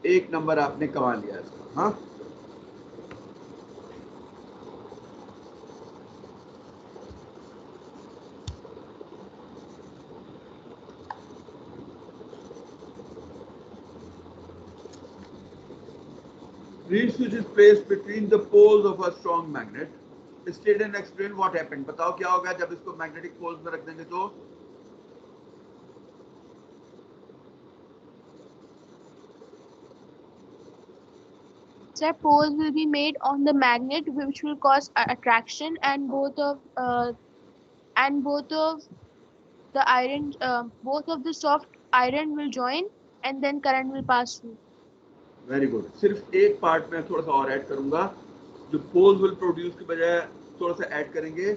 Speaker 1: एक नंबर आपने कमा लिया इसका। हाँ, reed switch is placed between the poles of a strong magnet. State and explain what happened. बताओ क्या होगा जब इसको मैग्नेटिक पोल्स में रख देंगे तो।
Speaker 3: Sir, poles will be made on the magnet, which will cause attraction, and both of the iron, both of the soft iron will join, and then current will pass through.
Speaker 1: Very good. सिर्फ एक part में थोड़ा सा और add करूंगा, जो poles will produce की बजाय थोड़ा सा ऐड करेंगे,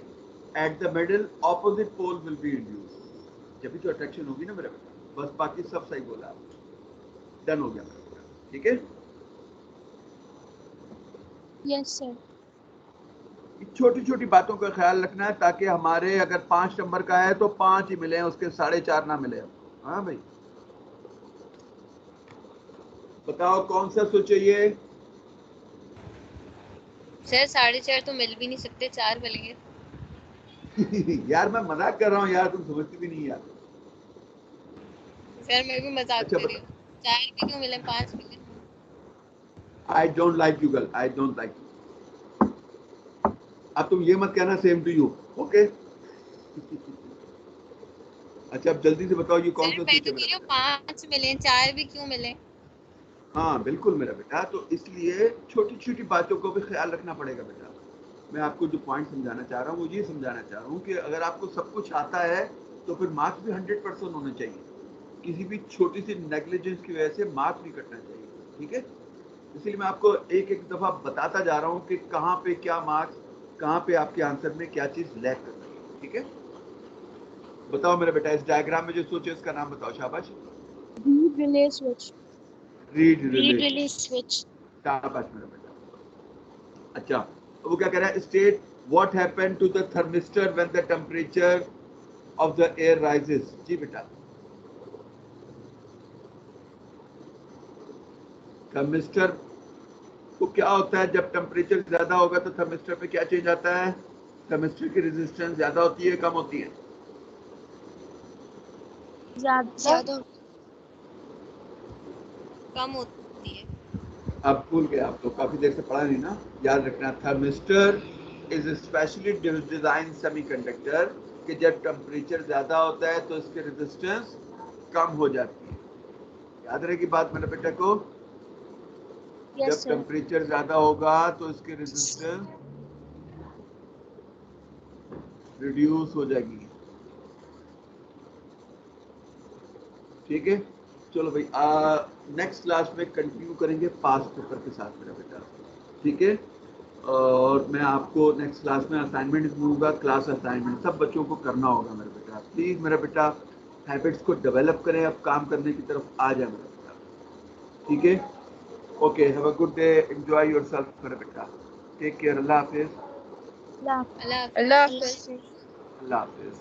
Speaker 1: at the middle opposite pole will be induce. जब भी तो अट्रैक्शन होगी ना मेरे बेटा, बस बाकी सब सही बोला, डन हो गया मेरा बेटा। ठीक है,
Speaker 3: Yes, sir.
Speaker 1: छोटी छोटी बातों का ख्याल रखना है, ताकि हमारे अगर 5 नंबर का है तो 5 ही मिले, उसके 4.5 ना मिले। हाँ भाई, बताओ कौन सा स्विच है ये।
Speaker 4: सर 4.5 तो मिल भी नहीं सकते, 4 मिलेंगे।
Speaker 1: यार मैं मजाक कर रहा हूँ यार, तुम समझती भी नहीं यार।
Speaker 4: सर मैं भी मजाक
Speaker 1: अच्छा
Speaker 4: कर रही हूँ, 4 भी क्यों मिले, 5 मिले।
Speaker 1: I don't like you girl, I don't like you. अब तुम ये मत कहना सेम टू यू, ओके। अच्छा, अब जल्दी से बताओ ये कौन
Speaker 4: सर
Speaker 1: सा
Speaker 4: मैं
Speaker 1: स्विच
Speaker 4: तो
Speaker 1: है
Speaker 4: कह
Speaker 1: मेरा
Speaker 4: रही हूँ
Speaker 1: बेटा।
Speaker 4: 5 मिले, 4 भी क्यों मिले।
Speaker 1: हाँ बिल्कुल मेरा बेटा, तो इसलिए छोटी छोटी बातों को भी ख्याल रखना पड़ेगा बेटा। मैं आपको जो पॉइंट समझाना चाह रहा हूँ वो ये समझाना चाह रहा हूँ कि अगर आपको सब कुछ आता है तो फिर मार्क्स भी 100% होने चाहिए। किसी भी छोटी सी नेग्लिजेंस की वजह से मार्क्स नहीं कटना चाहिए। ठीक है, इसलिए मैं आपको एक एक दफा बताता जा रहा हूँ कि कहाँ पे क्या मार्क्स, कहाँ पे आपके आंसर में क्या चीज लैक कर रही है। ठीक है, बताओ मेरा बेटा, इस डायग्राम में जो सोचे इसका नाम बताओ, शाबाश।
Speaker 3: Reed relay switch.
Speaker 1: Read
Speaker 3: Reed
Speaker 1: relay,
Speaker 3: relay switch.
Speaker 1: शाबाश मेरा बेटा। अच्छा, वो क्या कह रहा है, state what happen to the thermistor when the temperature of the air rises. जी बेटा, थर्मिस्टर को क्या होता है जब टेम्परेचर ज्यादा होगा तो थर्मिस्टर में क्या चेंज आता है। थर्मिस्टर की रेजिस्टेंस ज्यादा होती है, कम होती है।
Speaker 3: ज्यादा।
Speaker 4: कम होती है।
Speaker 1: अब भूल गए आप तो, काफी देर से पढ़ा नहीं ना, याद रखना। Thermistor is specially design semiconductor कि जब टेम्परेचर ज्यादा होता है तो इसकी रेजिस्टेंस कम हो जाती है। याद रहेगी बात मेरे बेटे को,
Speaker 3: Yes,
Speaker 1: जब
Speaker 3: sir.
Speaker 1: टेम्परेचर ज्यादा होगा तो इसकी रेजिस्टेंस रिड्यूस हो जाएगी। ठीक है, चलो भाई, नेक्स्ट क्लास में कंटिन्यू करेंगे पास्ट पेपर के साथ मेरा बेटा। ठीक है, और मैं आपको नेक्स्ट क्लास में असाइनमेंट दूंगा, क्लास असाइनमेंट सब बच्चों को करना होगा मेरा बेटा। प्लीज मेरा बेटा हैबिट्स को डेवलप करें, अब काम करने की तरफ आ जाए मेरा बेटा। ठीक है, okay, have a good day, enjoy yourself मेरा बेटा, टेक केयर, अल्लाह हाफिज।
Speaker 3: Yeah.
Speaker 4: अल्लाह
Speaker 2: अल्लाह
Speaker 4: हाफिज।
Speaker 2: हाफिज।
Speaker 1: अल्लाह हाफिज।